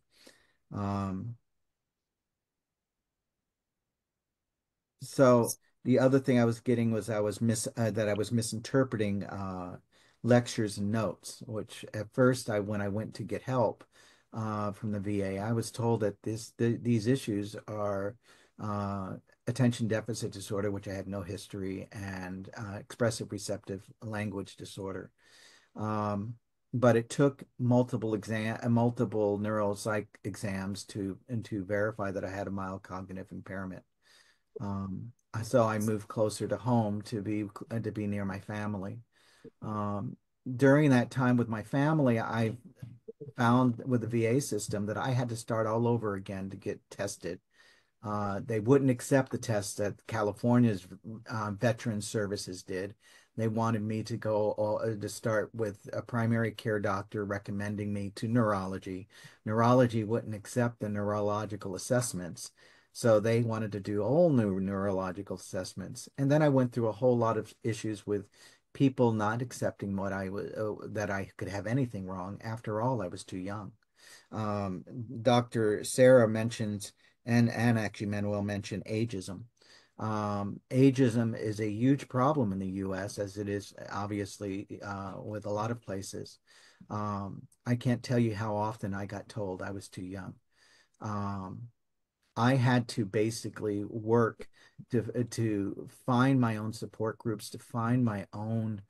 [SPEAKER 12] So the other thing I was getting was I was misinterpreting lectures and notes, which at first when I went to get help from the VA, I was told that these issues are attention deficit disorder, which I had no history, and expressive receptive language disorder. But it took multiple neuropsych exams to verify that I had a mild cognitive impairment. So I moved closer to home to be near my family. During that time with my family, I found with the VA system that I had to start all over again to get tested. They wouldn't accept the tests that California's Veterans Services did. They wanted me to to start with a primary care doctor recommending me to neurology. Neurology wouldn't accept the neurological assessments. So they wanted to do all new neurological assessments. And then I went through a whole lot of issues with people not accepting that I could have anything wrong. After all, I was too young. Dr. Sarah mentions, and actually Manuel mentioned ageism. Ageism is a huge problem in the US, as it is obviously with a lot of places. I can't tell you how often I got told I was too young. I had to basically work to find my own support groups, to find my own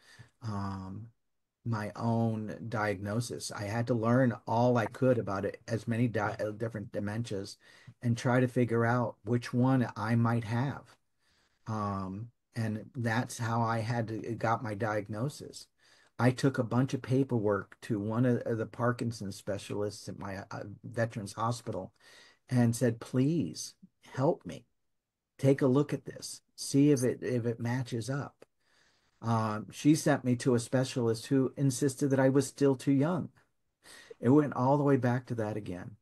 [SPEAKER 12] diagnosis. I had to learn all I could about it, as many different dementias, and try to figure out which one I might have. And that's how I got my diagnosis. I took a bunch of paperwork to one of the Parkinson's specialists at my veterans hospital and said, please help me. Take a look at this. See if it matches up. She sent me to a specialist who insisted that I was still too young. It went all the way back to that again.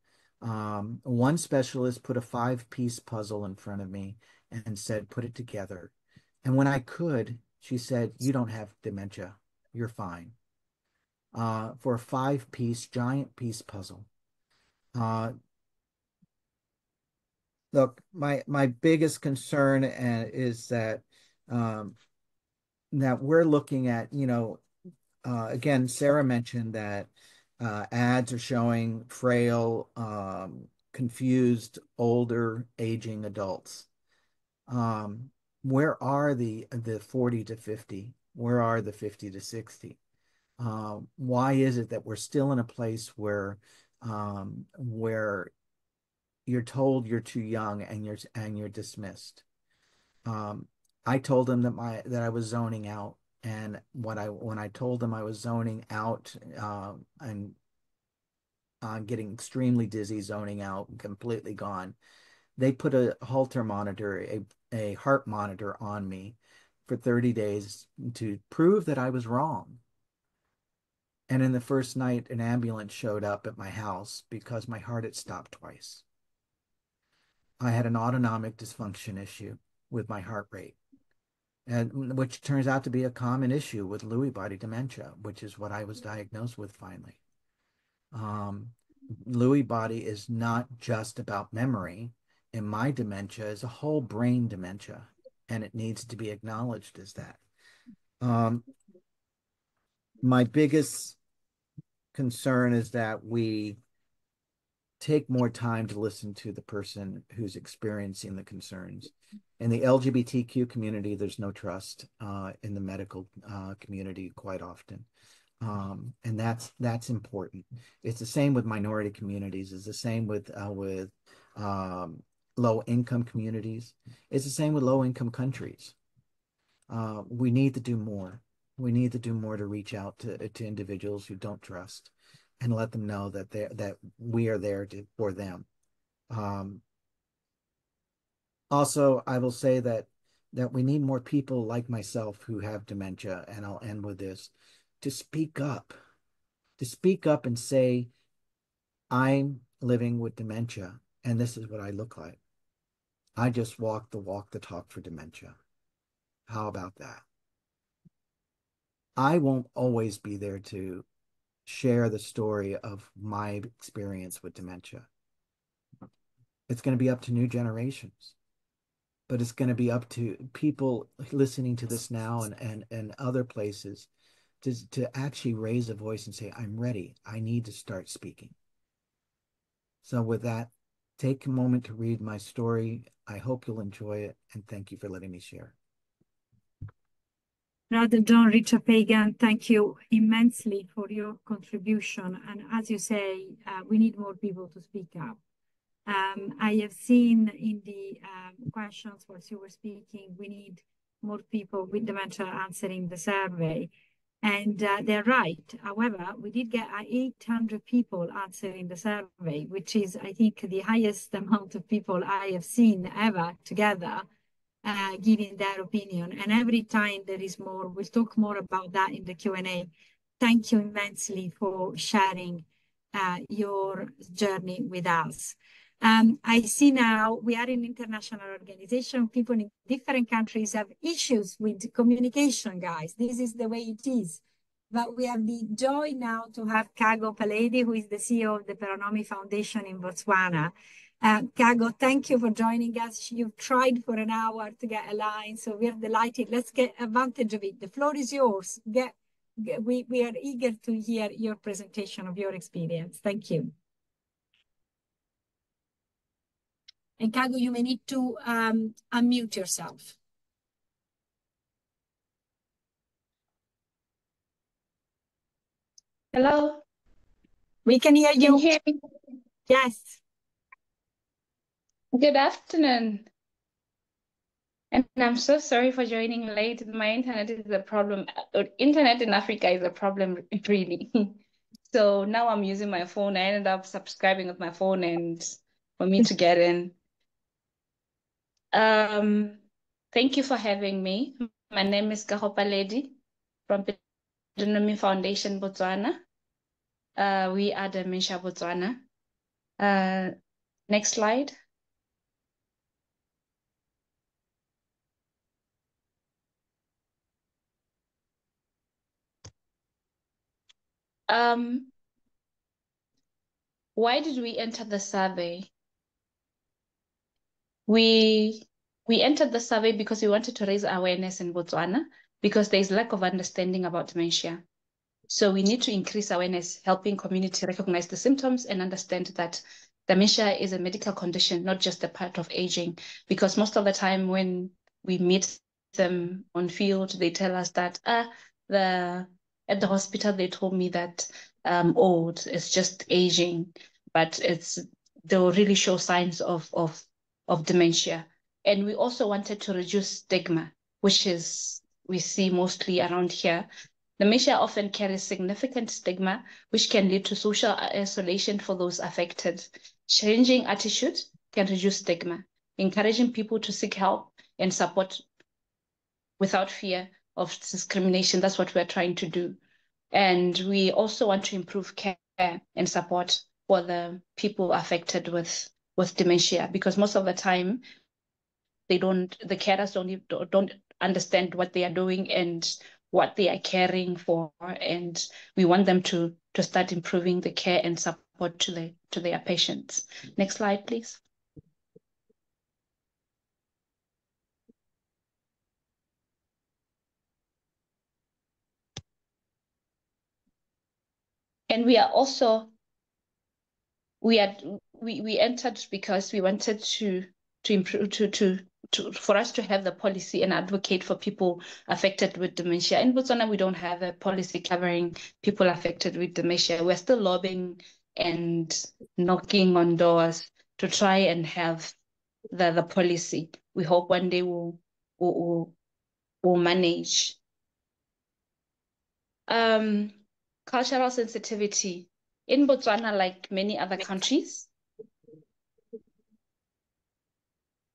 [SPEAKER 12] One specialist put a 5-piece puzzle in front of me and said, put it together. And when I could, she said, you don't have dementia. You're fine. For a 5-piece, giant piece puzzle. Look, my biggest concern is that that we're looking at, again, Sarah mentioned that ads are showing frail, confused, older, aging adults. Where are the 40 to 50? Where are the 50 to 60? Why is it that we're still in a place where you're told you're too young and you're dismissed? I told them that I was zoning out, and when I told them I was zoning out and getting extremely dizzy, zoning out, completely gone, they put a Holter monitor, a heart monitor on me for 30 days to prove that I was wrong. And in the first night, an ambulance showed up at my house because my heart had stopped twice. I had an autonomic dysfunction issue with my heart rate, and which turns out to be a common issue with Lewy body dementia, which is what I was diagnosed with finally. Lewy body is not just about memory, and my dementia is a whole brain dementia, and it needs to be acknowledged as that. My biggest concern is that we take more time to listen to the person who's experiencing the concerns. In the LGBTQ community, there's no trust in the medical community quite often. And that's important. It's the same with minority communities. It's the same with low income communities. It's the same with low income countries. We need to do more. We need to do more to reach out to individuals who don't trust and let them know that we are there for them. Also, I will say that we need more people like myself who have dementia, and I'll end with this, to speak up and say, I'm living with dementia, and this is what I look like. I just walk the talk for dementia. How about that? I won't always be there to share the story of my experience with dementia. It's going to be up to new generations, but it's going to be up to people listening to this now and other places to actually raise a voice and say, I'm ready. I need to start speaking. So with that, take a moment to read my story. I hope you'll enjoy it, and thank you for letting me share.
[SPEAKER 1] Brother John Richard Pagan, thank you immensely for your contribution. And as you say, we need more people to speak up. I have seen in the questions whilst you were speaking, we need more people with dementia answering the survey. And they're right. However, we did get 800 people answering the survey, which is, I think, the highest amount of people I have seen ever together giving their opinion. And every time there is more, we'll talk more about that in the Q&A. Thank you immensely for sharing your journey with us. I see now we are an international organization. People in different countries have issues with communication, guys. This is the way it is. But we have the joy now to have Kago Paledi, who is the CEO of the Peronomi Foundation in Botswana. Kago, thank you for joining us. You've tried for an hour to get a line, so we're delighted. Let's get advantage of it. The floor is yours. We are eager to hear your presentation of your experience. Thank you. And Kago, you may need to unmute yourself.
[SPEAKER 13] Hello?
[SPEAKER 1] We can hear you.
[SPEAKER 13] Can you hear me?
[SPEAKER 1] Yes.
[SPEAKER 13] Good afternoon. And I'm so sorry for joining late. My internet is a problem. Internet in Africa is a problem, really. So now I'm using my phone. I ended up subscribing with my phone and for me to get in. Thank you for having me. My name is Kago Paledi from Peronomi Foundation, Botswana. We are Dementia Botswana. Next slide. Why did we enter the survey? We entered the survey because we wanted to raise awareness in Botswana because there is lack of understanding about dementia. So we need to increase awareness, helping community recognize the symptoms and understand that dementia is a medical condition, not just a part of aging. Because most of the time when we meet them on field, they tell us that at the hospital they told me that old, it's just aging, but they'll really show signs of dementia. And we also wanted to reduce stigma, which is we see mostly around here. Dementia often carries significant stigma, which can lead to social isolation for those affected. Changing attitude can reduce stigma, encouraging people to seek help and support without fear of discrimination. That's what we're trying to do. And we also want to improve care and support for the people affected with dementia, because most of the time the carers don't understand what they are doing and what they are caring for, and we want them to start improving the care and support to their patients. Next slide, please. And we are also we entered because we wanted to improve for us to have the policy and advocate for people affected with dementia. In Botswana, we don't have a policy covering people affected with dementia. We're still lobbying and knocking on doors to try and have the policy. We hope one day we'll manage. Cultural sensitivity. In Botswana, like many other countries,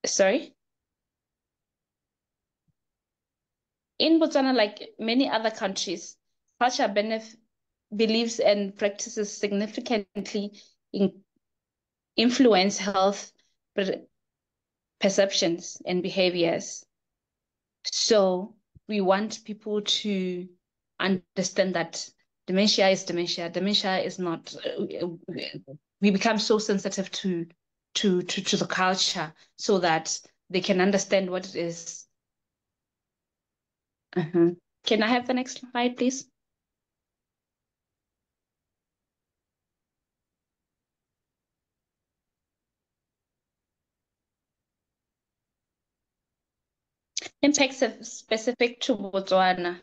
[SPEAKER 13] sorry? In Botswana, like many other countries, culture believes and practices significantly influence health perceptions and behaviors. So we want people to understand that dementia is dementia. Dementia is not. We become so sensitive to the culture so that they can understand what it is. Can I have the next slide, please? Impacts specific to Botswana.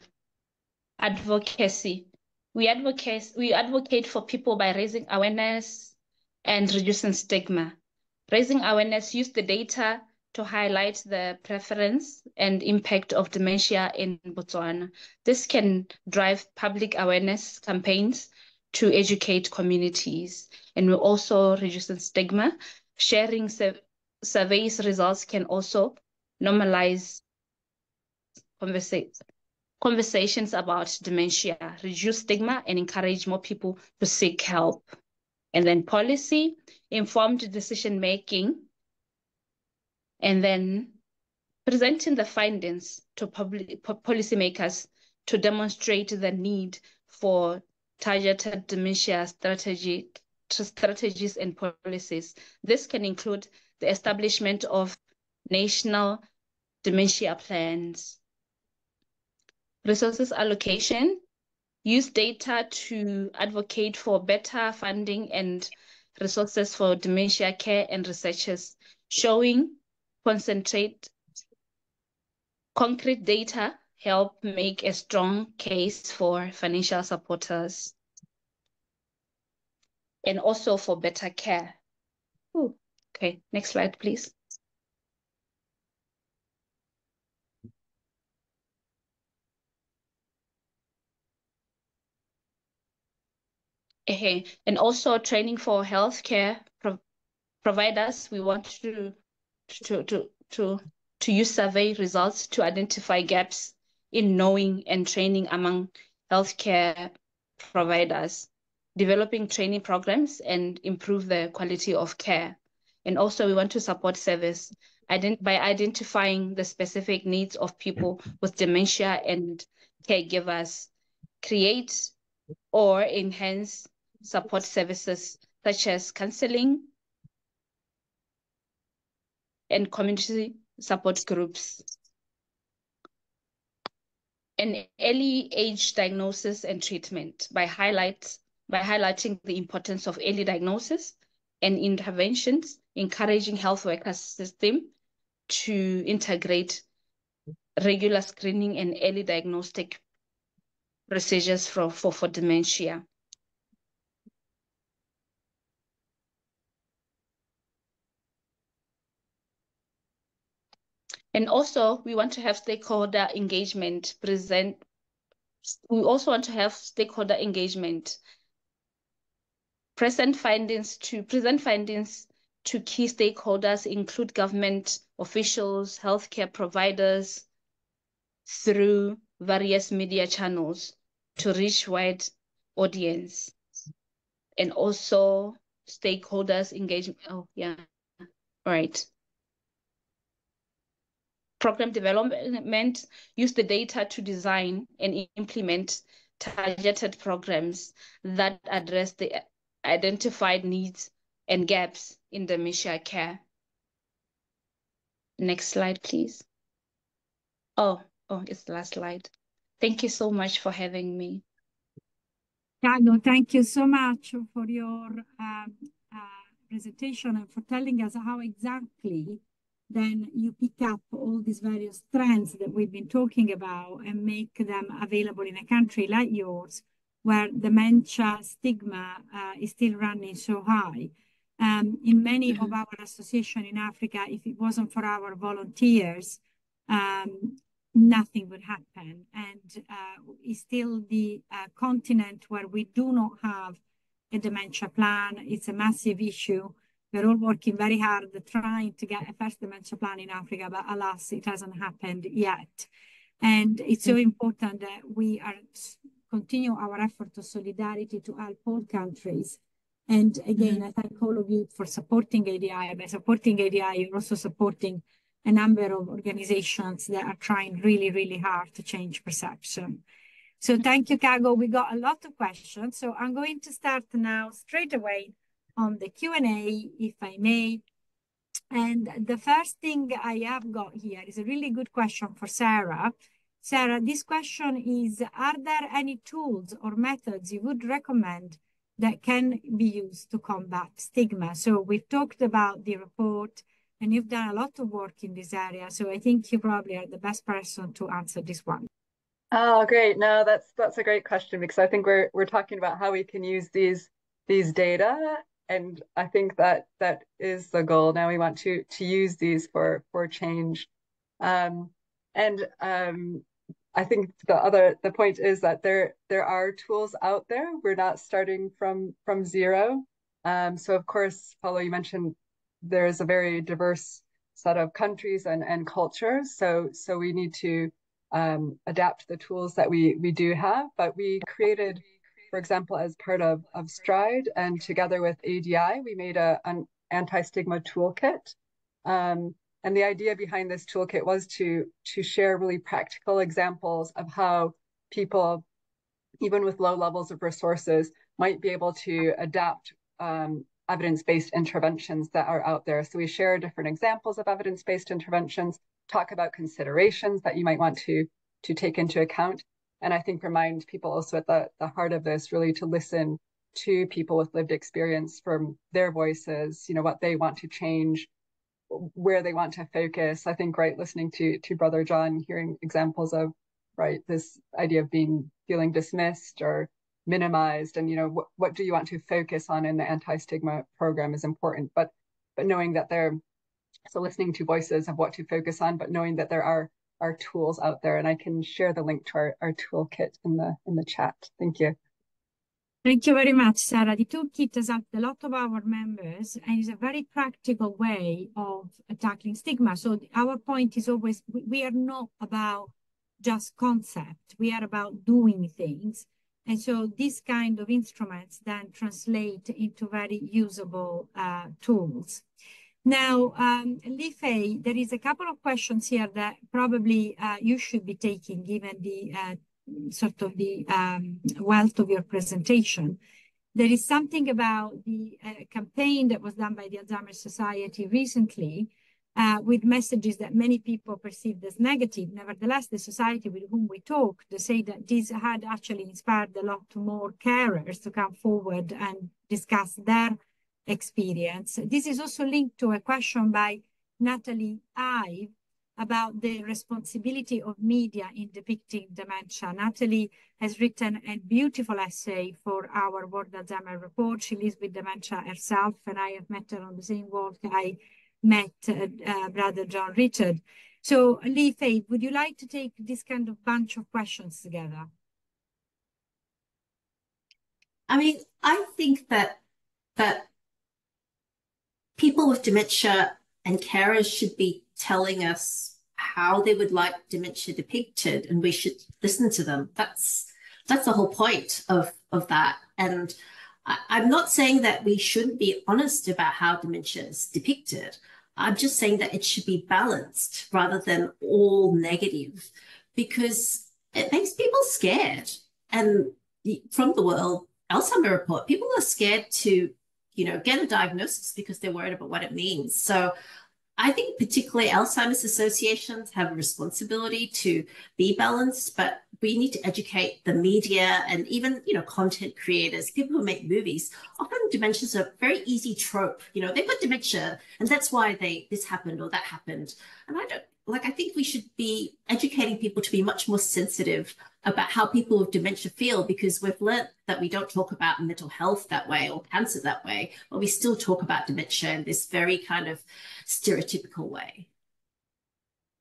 [SPEAKER 13] Advocacy. We advocate for people by raising awareness and reducing stigma. Raising awareness, use the data to highlight the preference and impact of dementia in Botswana. This can drive public awareness campaigns to educate communities, and will also reduce the stigma. Sharing surveys results can also normalize conversations about dementia, reduce stigma, and encourage more people to seek help. And then policy, informed decision-making, and then presenting the findings to policymakers to demonstrate the need for targeted dementia strategies and policies. This can include the establishment of national dementia plans. Resources allocation, use data to advocate for better funding and resources for dementia care and researchers, showing concrete data help make a strong case for financial supporters and also for better care. Ooh, okay, next slide, please. And also training for healthcare providers. We want to use survey results to identify gaps in knowing and training among healthcare providers, developing training programs and improve the quality of care. And also we want to support service by identifying the specific needs of people with dementia and caregivers, create or enhance support services such as counseling and community support groups. And early age diagnosis and treatment by highlighting the importance of early diagnosis and interventions, encouraging health workers system to integrate regular screening and early diagnostic procedures for dementia. And also, we want to have stakeholder engagement present. We also want to have stakeholder engagement. Present findings to key stakeholders include government officials, healthcare providers, through various media channels to reach wide audience. And also stakeholders engagement. Oh, yeah. All right. Program development, use the data to design and implement targeted programs that address the identified needs and gaps in dementia care. Next slide, please. Oh, it's the last slide. Thank you so much for having me.
[SPEAKER 1] Yeah, no, thank you so much for your presentation and for telling us how exactly then you pick up all these various trends that we've been talking about and make them available in a country like yours, where dementia stigma is still running so high. In many of our associations in Africa, if it wasn't for our volunteers, nothing would happen. And it's still the continent where we do not have a dementia plan. It's a massive issue. We're all working very hard trying to get a first dementia plan in Africa, but alas, it hasn't happened yet. And it's so important that we continue our effort of solidarity to help all countries And again, I thank all of you for supporting ADI. By supporting ADI, you're also supporting a number of organizations that are trying really, really hard to change perception. So thank you, Kago. We got a lot of questions. So I'm going to start now straight away on the Q&A, if I may. And the first thing I have got here is a really good question for Sarah. Sarah, this question is, are there any tools or methods you would recommend that can be used to combat stigma? So we've talked about the report, and you've done a lot of work in this area. So I think you probably are the best person to answer this one.
[SPEAKER 2] Oh, great. No, that's a great question, because I think we're talking about how we can use these data, and I think that is the goal. Now we want to use these for change. I think the point is that there are tools out there. We're not starting from zero. So of course, Paulo, you mentioned there is a very diverse set of countries and cultures. So we need to adapt the tools that we do have. But we created, for example, as part of Stride and together with ADI, we made an anti-stigma toolkit. And the idea behind this toolkit was to share really practical examples of how people, even with low levels of resources, might be able to adapt evidence-based interventions that are out there. So we share different examples of evidence-based interventions, talk about considerations that you might want to take into account. And I think remind people also at the heart of this, really to listen to people with lived experience from their voices, what they want to change, where they want to focus. I think, right, listening to Brother John, hearing examples of, right, this idea of feeling dismissed or minimized, and what do you want to focus on in the anti-stigma program is important, but knowing that so listening to voices of what to focus on, but knowing that there are tools out there, and I can share the link to our toolkit in the chat. Thank you.
[SPEAKER 1] Thank you very much, Sarah. The toolkit has helped a lot of our members and is a very practical way of tackling stigma. So our point is always, we are not about just concept. We are about doing things. And so these kind of instruments then translate into very usable tools. Now, Li-Fei, there is a couple of questions here that probably you should be taking, given the sort of the wealth of your presentation. There is something about the campaign that was done by the Alzheimer's Society recently with messages that many people perceived as negative. Nevertheless, the society with whom we talked, they say that this had actually inspired a lot more carers to come forward and discuss their experience. This is also linked to a question by Natalie Ive about the responsibility of media in depicting dementia. Natalie has written a beautiful essay for our World Alzheimer report. She lives with dementia herself, and I have met her on the same walk I met Brother John Richard. So, Li-Fei, would you like to take this kind of bunch of questions together?
[SPEAKER 4] I mean, I think that people with dementia and carers should be telling us how they would like dementia depicted, and we should listen to them. That's the whole point of that. And I'm not saying that we shouldn't be honest about how dementia is depicted. I'm just saying that it should be balanced rather than all negative, because it makes people scared. And from the World Alzheimer report, people are scared to, get a diagnosis because they're worried about what it means. So I think particularly Alzheimer's associations have a responsibility to be balanced, but we need to educate the media and even, content creators, people who make movies. Often dementia is a very easy trope. They've got dementia and that's why this happened or that happened. And I think we should be educating people to be much more sensitive about how people with dementia feel, because we've learned that we don't talk about mental health that way or cancer that way, but we still talk about dementia in this very kind of stereotypical way.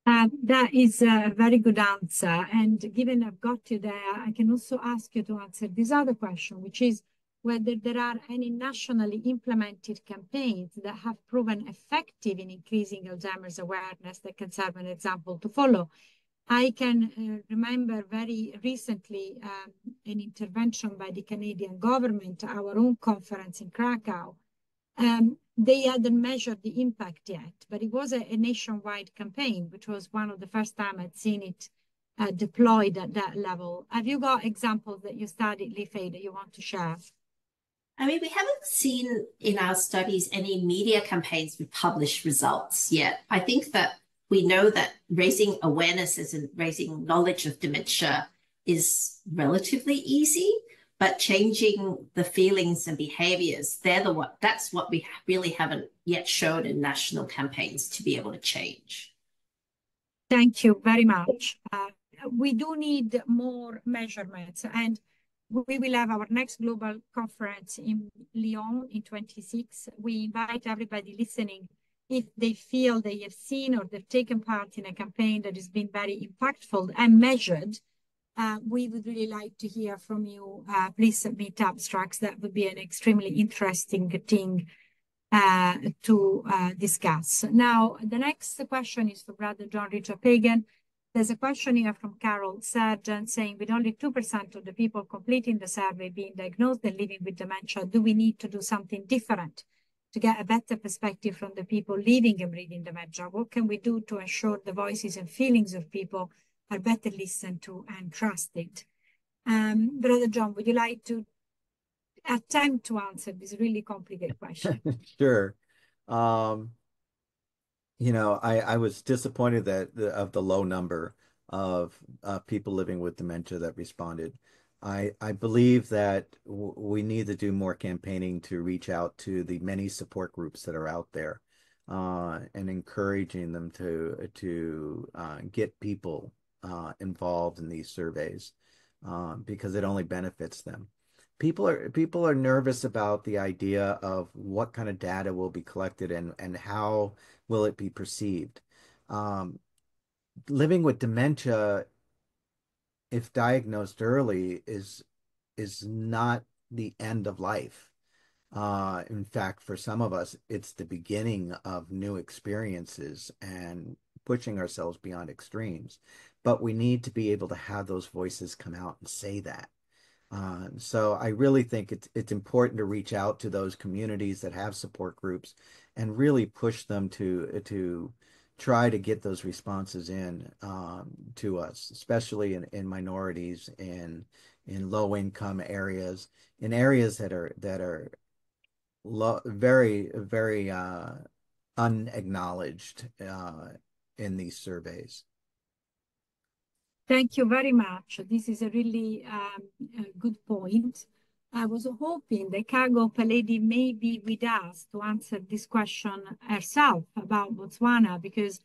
[SPEAKER 1] That is a very good answer. And given I've got you there, I can also ask you to answer this other question, which is whether there are any nationally implemented campaigns that have proven effective in increasing Alzheimer's awareness that can serve an example to follow. I can remember very recently an intervention by the Canadian government, our own conference in Krakow. They hadn't measured the impact yet, but it was a nationwide campaign, which was one of the first time I'd seen it deployed at that level. Have you got examples that you studied, Li-Fei, that you want to share?
[SPEAKER 14] I mean, we haven't seen in our studies any media campaigns with published results yet. I think that we know that raising awarenesses and raising knowledge of dementia is relatively easy, but changing the feelings and behaviors, that's what we really haven't yet shown in national campaigns to be able to change.
[SPEAKER 1] Thank you very much. We do need more measurements, and we will have our next global conference in Lyon in 26. We invite everybody listening, if they feel they have seen or they've taken part in a campaign that has been very impactful and measured, we would really like to hear from you. Please submit abstracts. That would be an extremely interesting thing to discuss. Now, the next question is for Brother John Richard Pagan. There's a question here from Carol Sargent saying, with only 2% of the people completing the survey being diagnosed and living with dementia, do we need to do something different to get a better perspective from the people living and breathing dementia? What can we do to ensure the voices and feelings of people are better listened to and trusted? Brother John, would you like to attempt to answer this really complicated question?
[SPEAKER 12] Sure. You know, I was disappointed that of the low number of people living with dementia that responded. I believe that we need to do more campaigning to reach out to the many support groups that are out there, and encouraging them to get people involved in these surveys, because it only benefits them. People are nervous about the idea of what kind of data will be collected and how will it be perceived. Living with dementia, if diagnosed early, is not the end of life. In fact, for some of us, it's the beginning of new experiences and pushing ourselves beyond extremes. But we need to be able to have those voices come out and say that. So I really think it's important to reach out to those communities that have support groups and really push them to try to get those responses in to us, especially in minorities and in low income areas, in areas that are very, very unacknowledged in these surveys.
[SPEAKER 1] Thank you very much. This is a really good point. I was hoping that Cargo Paledi may be with us to answer this question herself about Botswana, because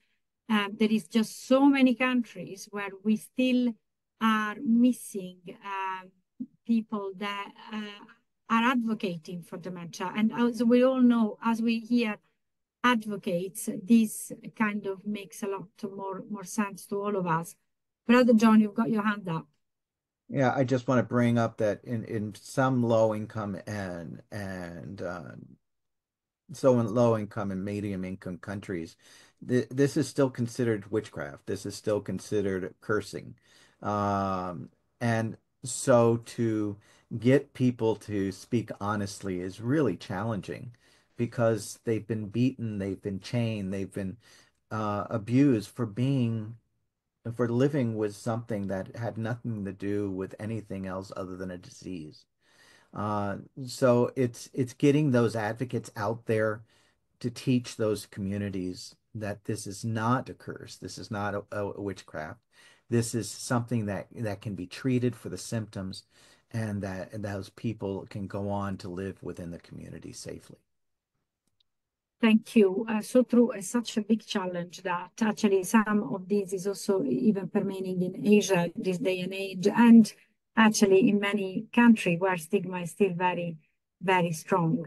[SPEAKER 1] there is just so many countries where we still are missing people that are advocating for dementia. And as we all know, as we hear advocates, this kind of makes a lot more sense to all of us. Brother John, you've got your hand up.
[SPEAKER 12] Yeah, I just want to bring up that in some low income and medium income countries, this is still considered witchcraft. This is still considered cursing. And so to get people to speak honestly is really challenging, because they've been beaten, they've been chained, they've been abused for living with something that had nothing to do with anything else other than a disease. So it's getting those advocates out there to teach those communities that this is not a curse, this is not a witchcraft, this is something that can be treated for the symptoms, and that those people can go on to live within the community safely.
[SPEAKER 1] Thank you. So true. It's such a big challenge that actually some of this is also even permeating in Asia this day and age, and actually in many countries where stigma is still very, very strong.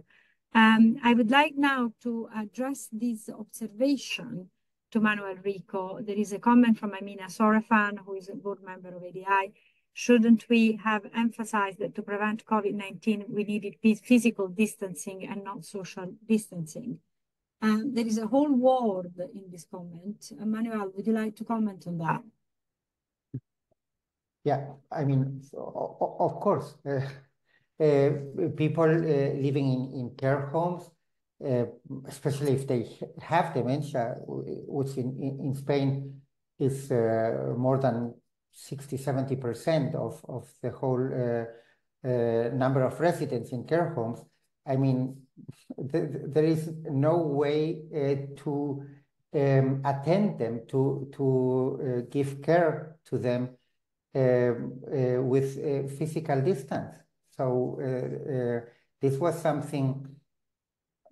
[SPEAKER 1] I would like now to address this observation to Manuel Rico. There is a comment from Amina Sorafan, who is a board member of ADI. Shouldn't we have emphasized that to prevent COVID-19, we needed physical distancing and not social distancing? There is a whole word in this comment. Manuel, would you like to comment on that?
[SPEAKER 3] Yeah, I mean, of course, people living in care homes, especially if they have dementia, which in Spain is more than 60–70% of the whole number of residents in care homes. I mean, there is no way to attend them, to give care to them with physical distance. So this was something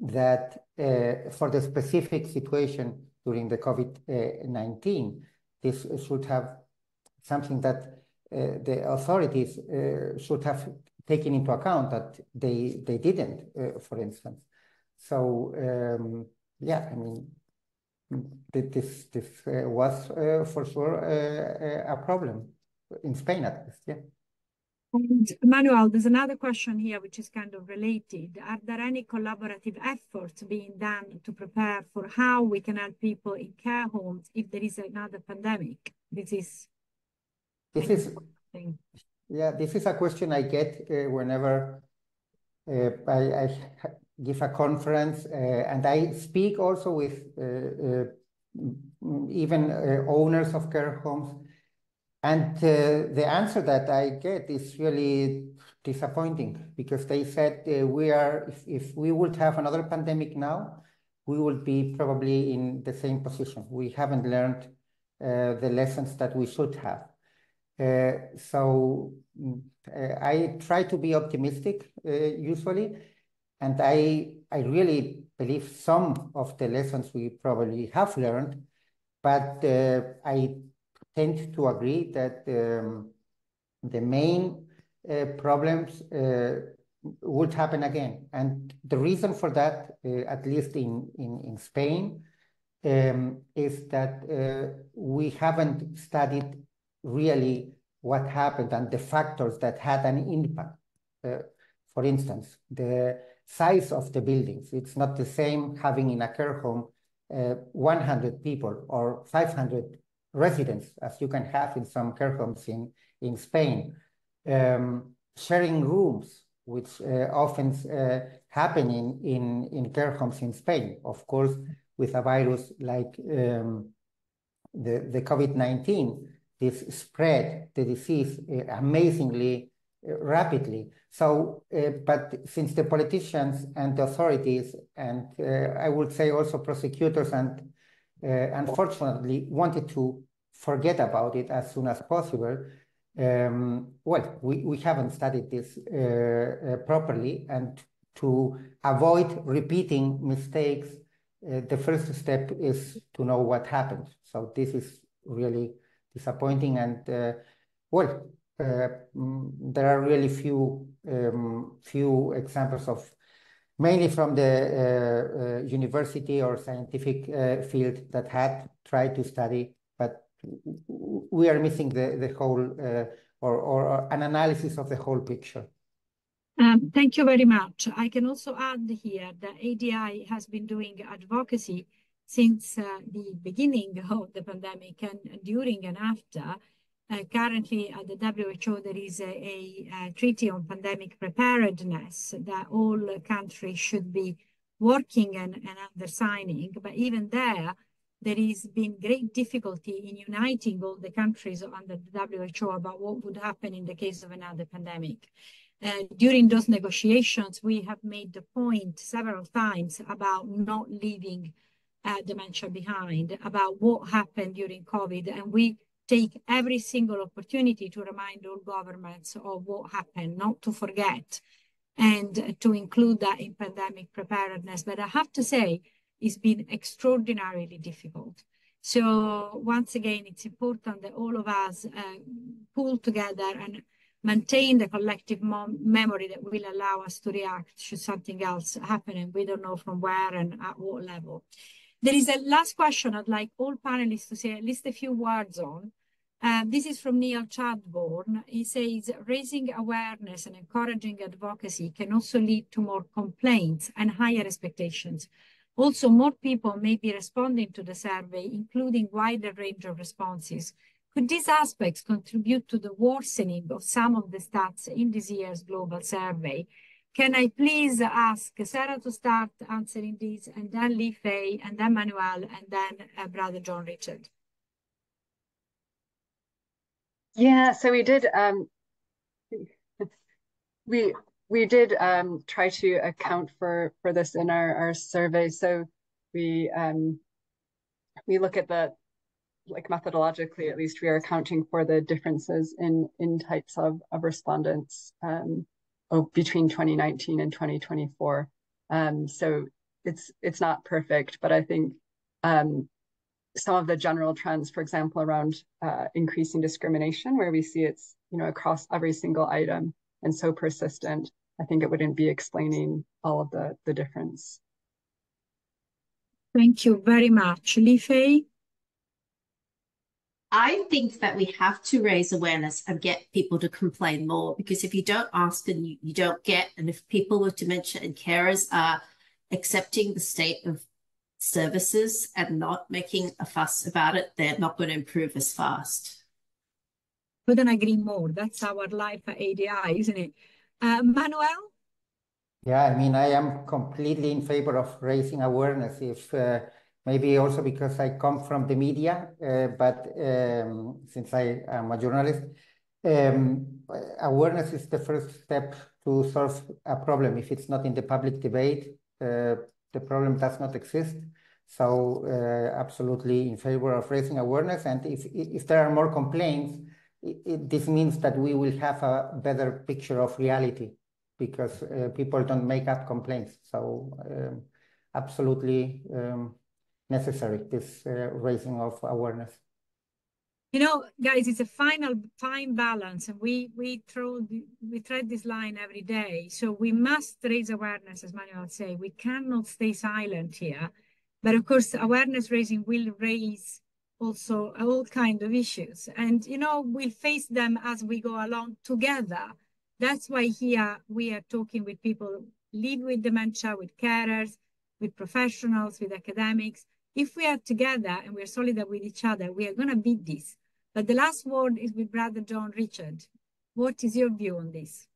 [SPEAKER 3] that for the specific situation during the COVID-19, this should have something that the authorities should have taken into account that they didn't, for instance. So yeah, I mean, this was for sure a problem in Spain, at least. Yeah.
[SPEAKER 1] And Manuel, there's another question here which is kind of related. Are there any collaborative efforts being done to prepare for how we can help people in care homes if there is another pandemic? This is
[SPEAKER 3] a question I get whenever I give a conference, and I speak also with even owners of care homes. And the answer that I get is really disappointing, because they said if we would have another pandemic now, we would be probably in the same position. We haven't learned the lessons that we should have. So I try to be optimistic usually, and I really believe some of the lessons we probably have learned, but I tend to agree that the main problems would happen again. And the reason for that, at least in Spain, is that we haven't studied really what happened and the factors that had an impact. For instance, the size of the buildings. It's not the same having in a care home 100 people or 500 residents, as you can have in some care homes in Spain. Sharing rooms, which often happen in care homes in Spain. Of course, with a virus like the COVID-19, this spread the disease amazingly rapidly. So, but since the politicians and the authorities, and I would say also prosecutors, and unfortunately wanted to forget about it as soon as possible, well, we haven't studied this properly, and to avoid repeating mistakes, the first step is to know what happened. So this is really disappointing, and well, there are really few examples of, mainly from the university or scientific field, that had tried to study, but we are missing the whole or an analysis of the whole picture.
[SPEAKER 1] Thank you very much. I can also add here that ADI has been doing advocacy since the beginning of the pandemic, and during and after. Currently at the WHO, there is a treaty on pandemic preparedness that all countries should be working and under signing. But even there has been great difficulty in uniting all the countries under the WHO about what would happen in the case of another pandemic. During those negotiations, we have made the point several times about not leaving dementia behind, about what happened during COVID, and we take every single opportunity to remind all governments of what happened, not to forget, and to include that in pandemic preparedness. But I have to say, it's been extraordinarily difficult. So once again, it's important that all of us pull together and maintain the collective memory that will allow us to react should something else happen, and we don't know from where and at what level. There is a last question I'd like all panelists to say at least a few words on. This is from Neil Chadbourne. He says, raising awareness and encouraging advocacy can also lead to more complaints and higher expectations. Also, more people may be responding to the survey, including wider range of responses, Could these aspects contribute to the worsening of some of the stats in this year's global survey? Can I please ask Sarah to start answering these, and then Lee Fei, and then Manuel, and then Brother John Richard?
[SPEAKER 2] Yeah, so we did we did try to account for this in our survey. So we look at the, like, methodologically, at least, we are accounting for the differences in types of respondents between 2019 and 2024. So it's not perfect, but I think some of the general trends, for example, around increasing discrimination, where we see it's, you know, across every single item and so persistent, I think it wouldn't be explaining all of the difference.
[SPEAKER 1] Thank you very much. Lee Fei?
[SPEAKER 14] I think that we have to raise awareness and get people to complain more, because if you don't ask and you don't get, and if people with dementia and carers are accepting the state of services and not making a fuss about it, they're not going to improve as fast.
[SPEAKER 1] Couldn't agree more. That's our life at ADI, isn't it? Manuel?
[SPEAKER 3] Yeah, I mean, I am completely in favor of raising awareness. If maybe also because I come from the media, but since I am a journalist, awareness is the first step to solve a problem. If it's not in the public debate, the problem does not exist. So absolutely in favor of raising awareness. And if there are more complaints, this means that we will have a better picture of reality, because people don't make up complaints. So absolutely necessary, this raising of awareness.
[SPEAKER 1] You know, guys, it's a fine balance, and we tread this line every day. So we must raise awareness, as Manuel say. We cannot stay silent here. But of course, awareness raising will raise also all kinds of issues. And, you know, we'll face them as we go along together. That's why here we are talking with people live with dementia, with carers, with professionals, with academics. If we are together and we're solid with each other, we are going to beat this. But the last word is with Brother John Richard. What is your view on this?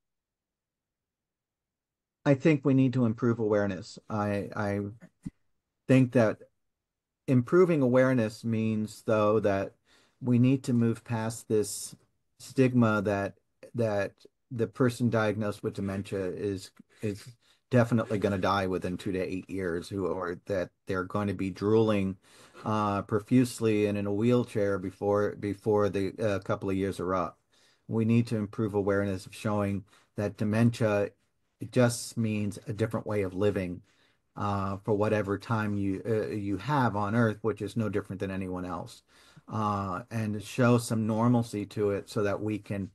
[SPEAKER 12] I think we need to improve awareness. I think that improving awareness means, though, that we need to move past this stigma that the person diagnosed with dementia is definitely going to die within 2 to 8 years, or that they're going to be drooling profusely and in a wheelchair before the couple of years are up. We need to improve awareness of showing that dementia, it just means a different way of living for whatever time you have on Earth, which is no different than anyone else, and show some normalcy to it, so that we can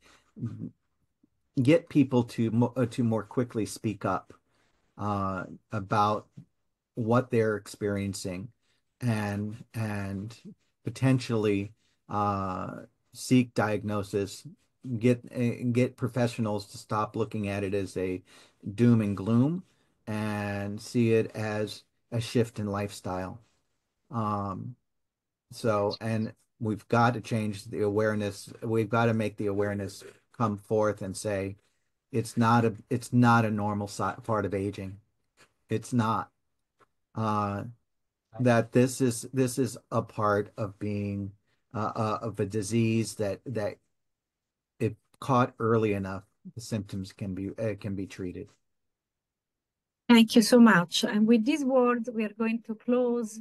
[SPEAKER 12] get people to more quickly speak up about what they're experiencing, and potentially seek diagnosis, get professionals to stop looking at it as a doom and gloom, and see it as a shift in lifestyle. And we've got to change the awareness. We've got to make the awareness come forth and say, it's not a normal part of aging. It's not. That this is a part of being of a disease that if caught early enough, the symptoms can be treated.
[SPEAKER 1] Thank you so much. And with these words, we are going to close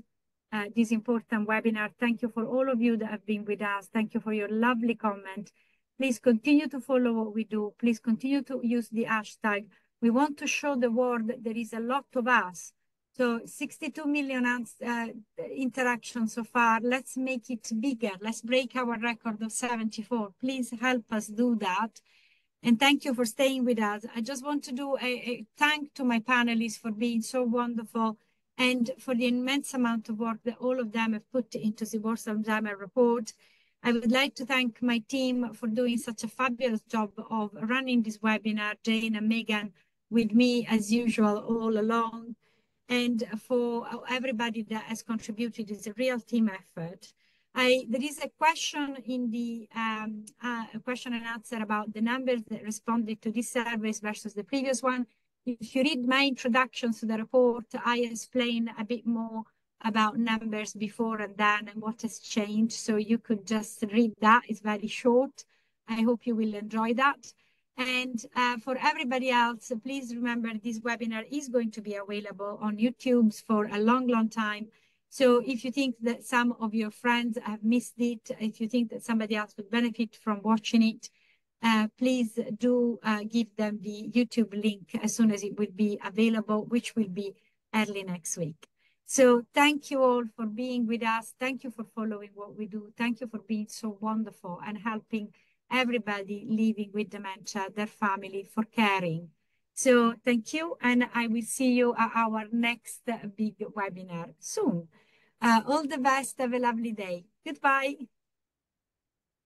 [SPEAKER 1] this important webinar. Thank you for all of you that have been with us. Thank you for your lovely comment. Please continue to follow what we do. Please continue to use the hashtag. We want to show the world that there is a lot of us. So 62 million interactions so far. Let's make it bigger. Let's break our record of 74. Please help us do that. And thank you for staying with us. I just want to do a thank to my panelists for being so wonderful, and for the immense amount of work that all of them have put into the World Alzheimer report. I would like to thank my team for doing such a fabulous job of running this webinar, Jane and Megan, with me as usual all along. And for everybody that has contributed. It's a real team effort. There is a question in the question and answer about the numbers that responded to this surveys versus the previous one. If you read my introductions to the report, I explain a bit more about numbers before and then and what has changed. So you could just read that. It's very short. I hope you will enjoy that. And for everybody else, please remember this webinar is going to be available on YouTube for a long, long time. So if you think that some of your friends have missed it, if you think that somebody else would benefit from watching it, please do give them the YouTube link as soon as it will be available, which will be early next week. So thank you all for being with us. Thank you for following what we do. Thank you for being so wonderful and helping everybody living with dementia, their family, for caring. So thank you, and I will see you at our next big webinar soon. All the best. Have a lovely day. Goodbye.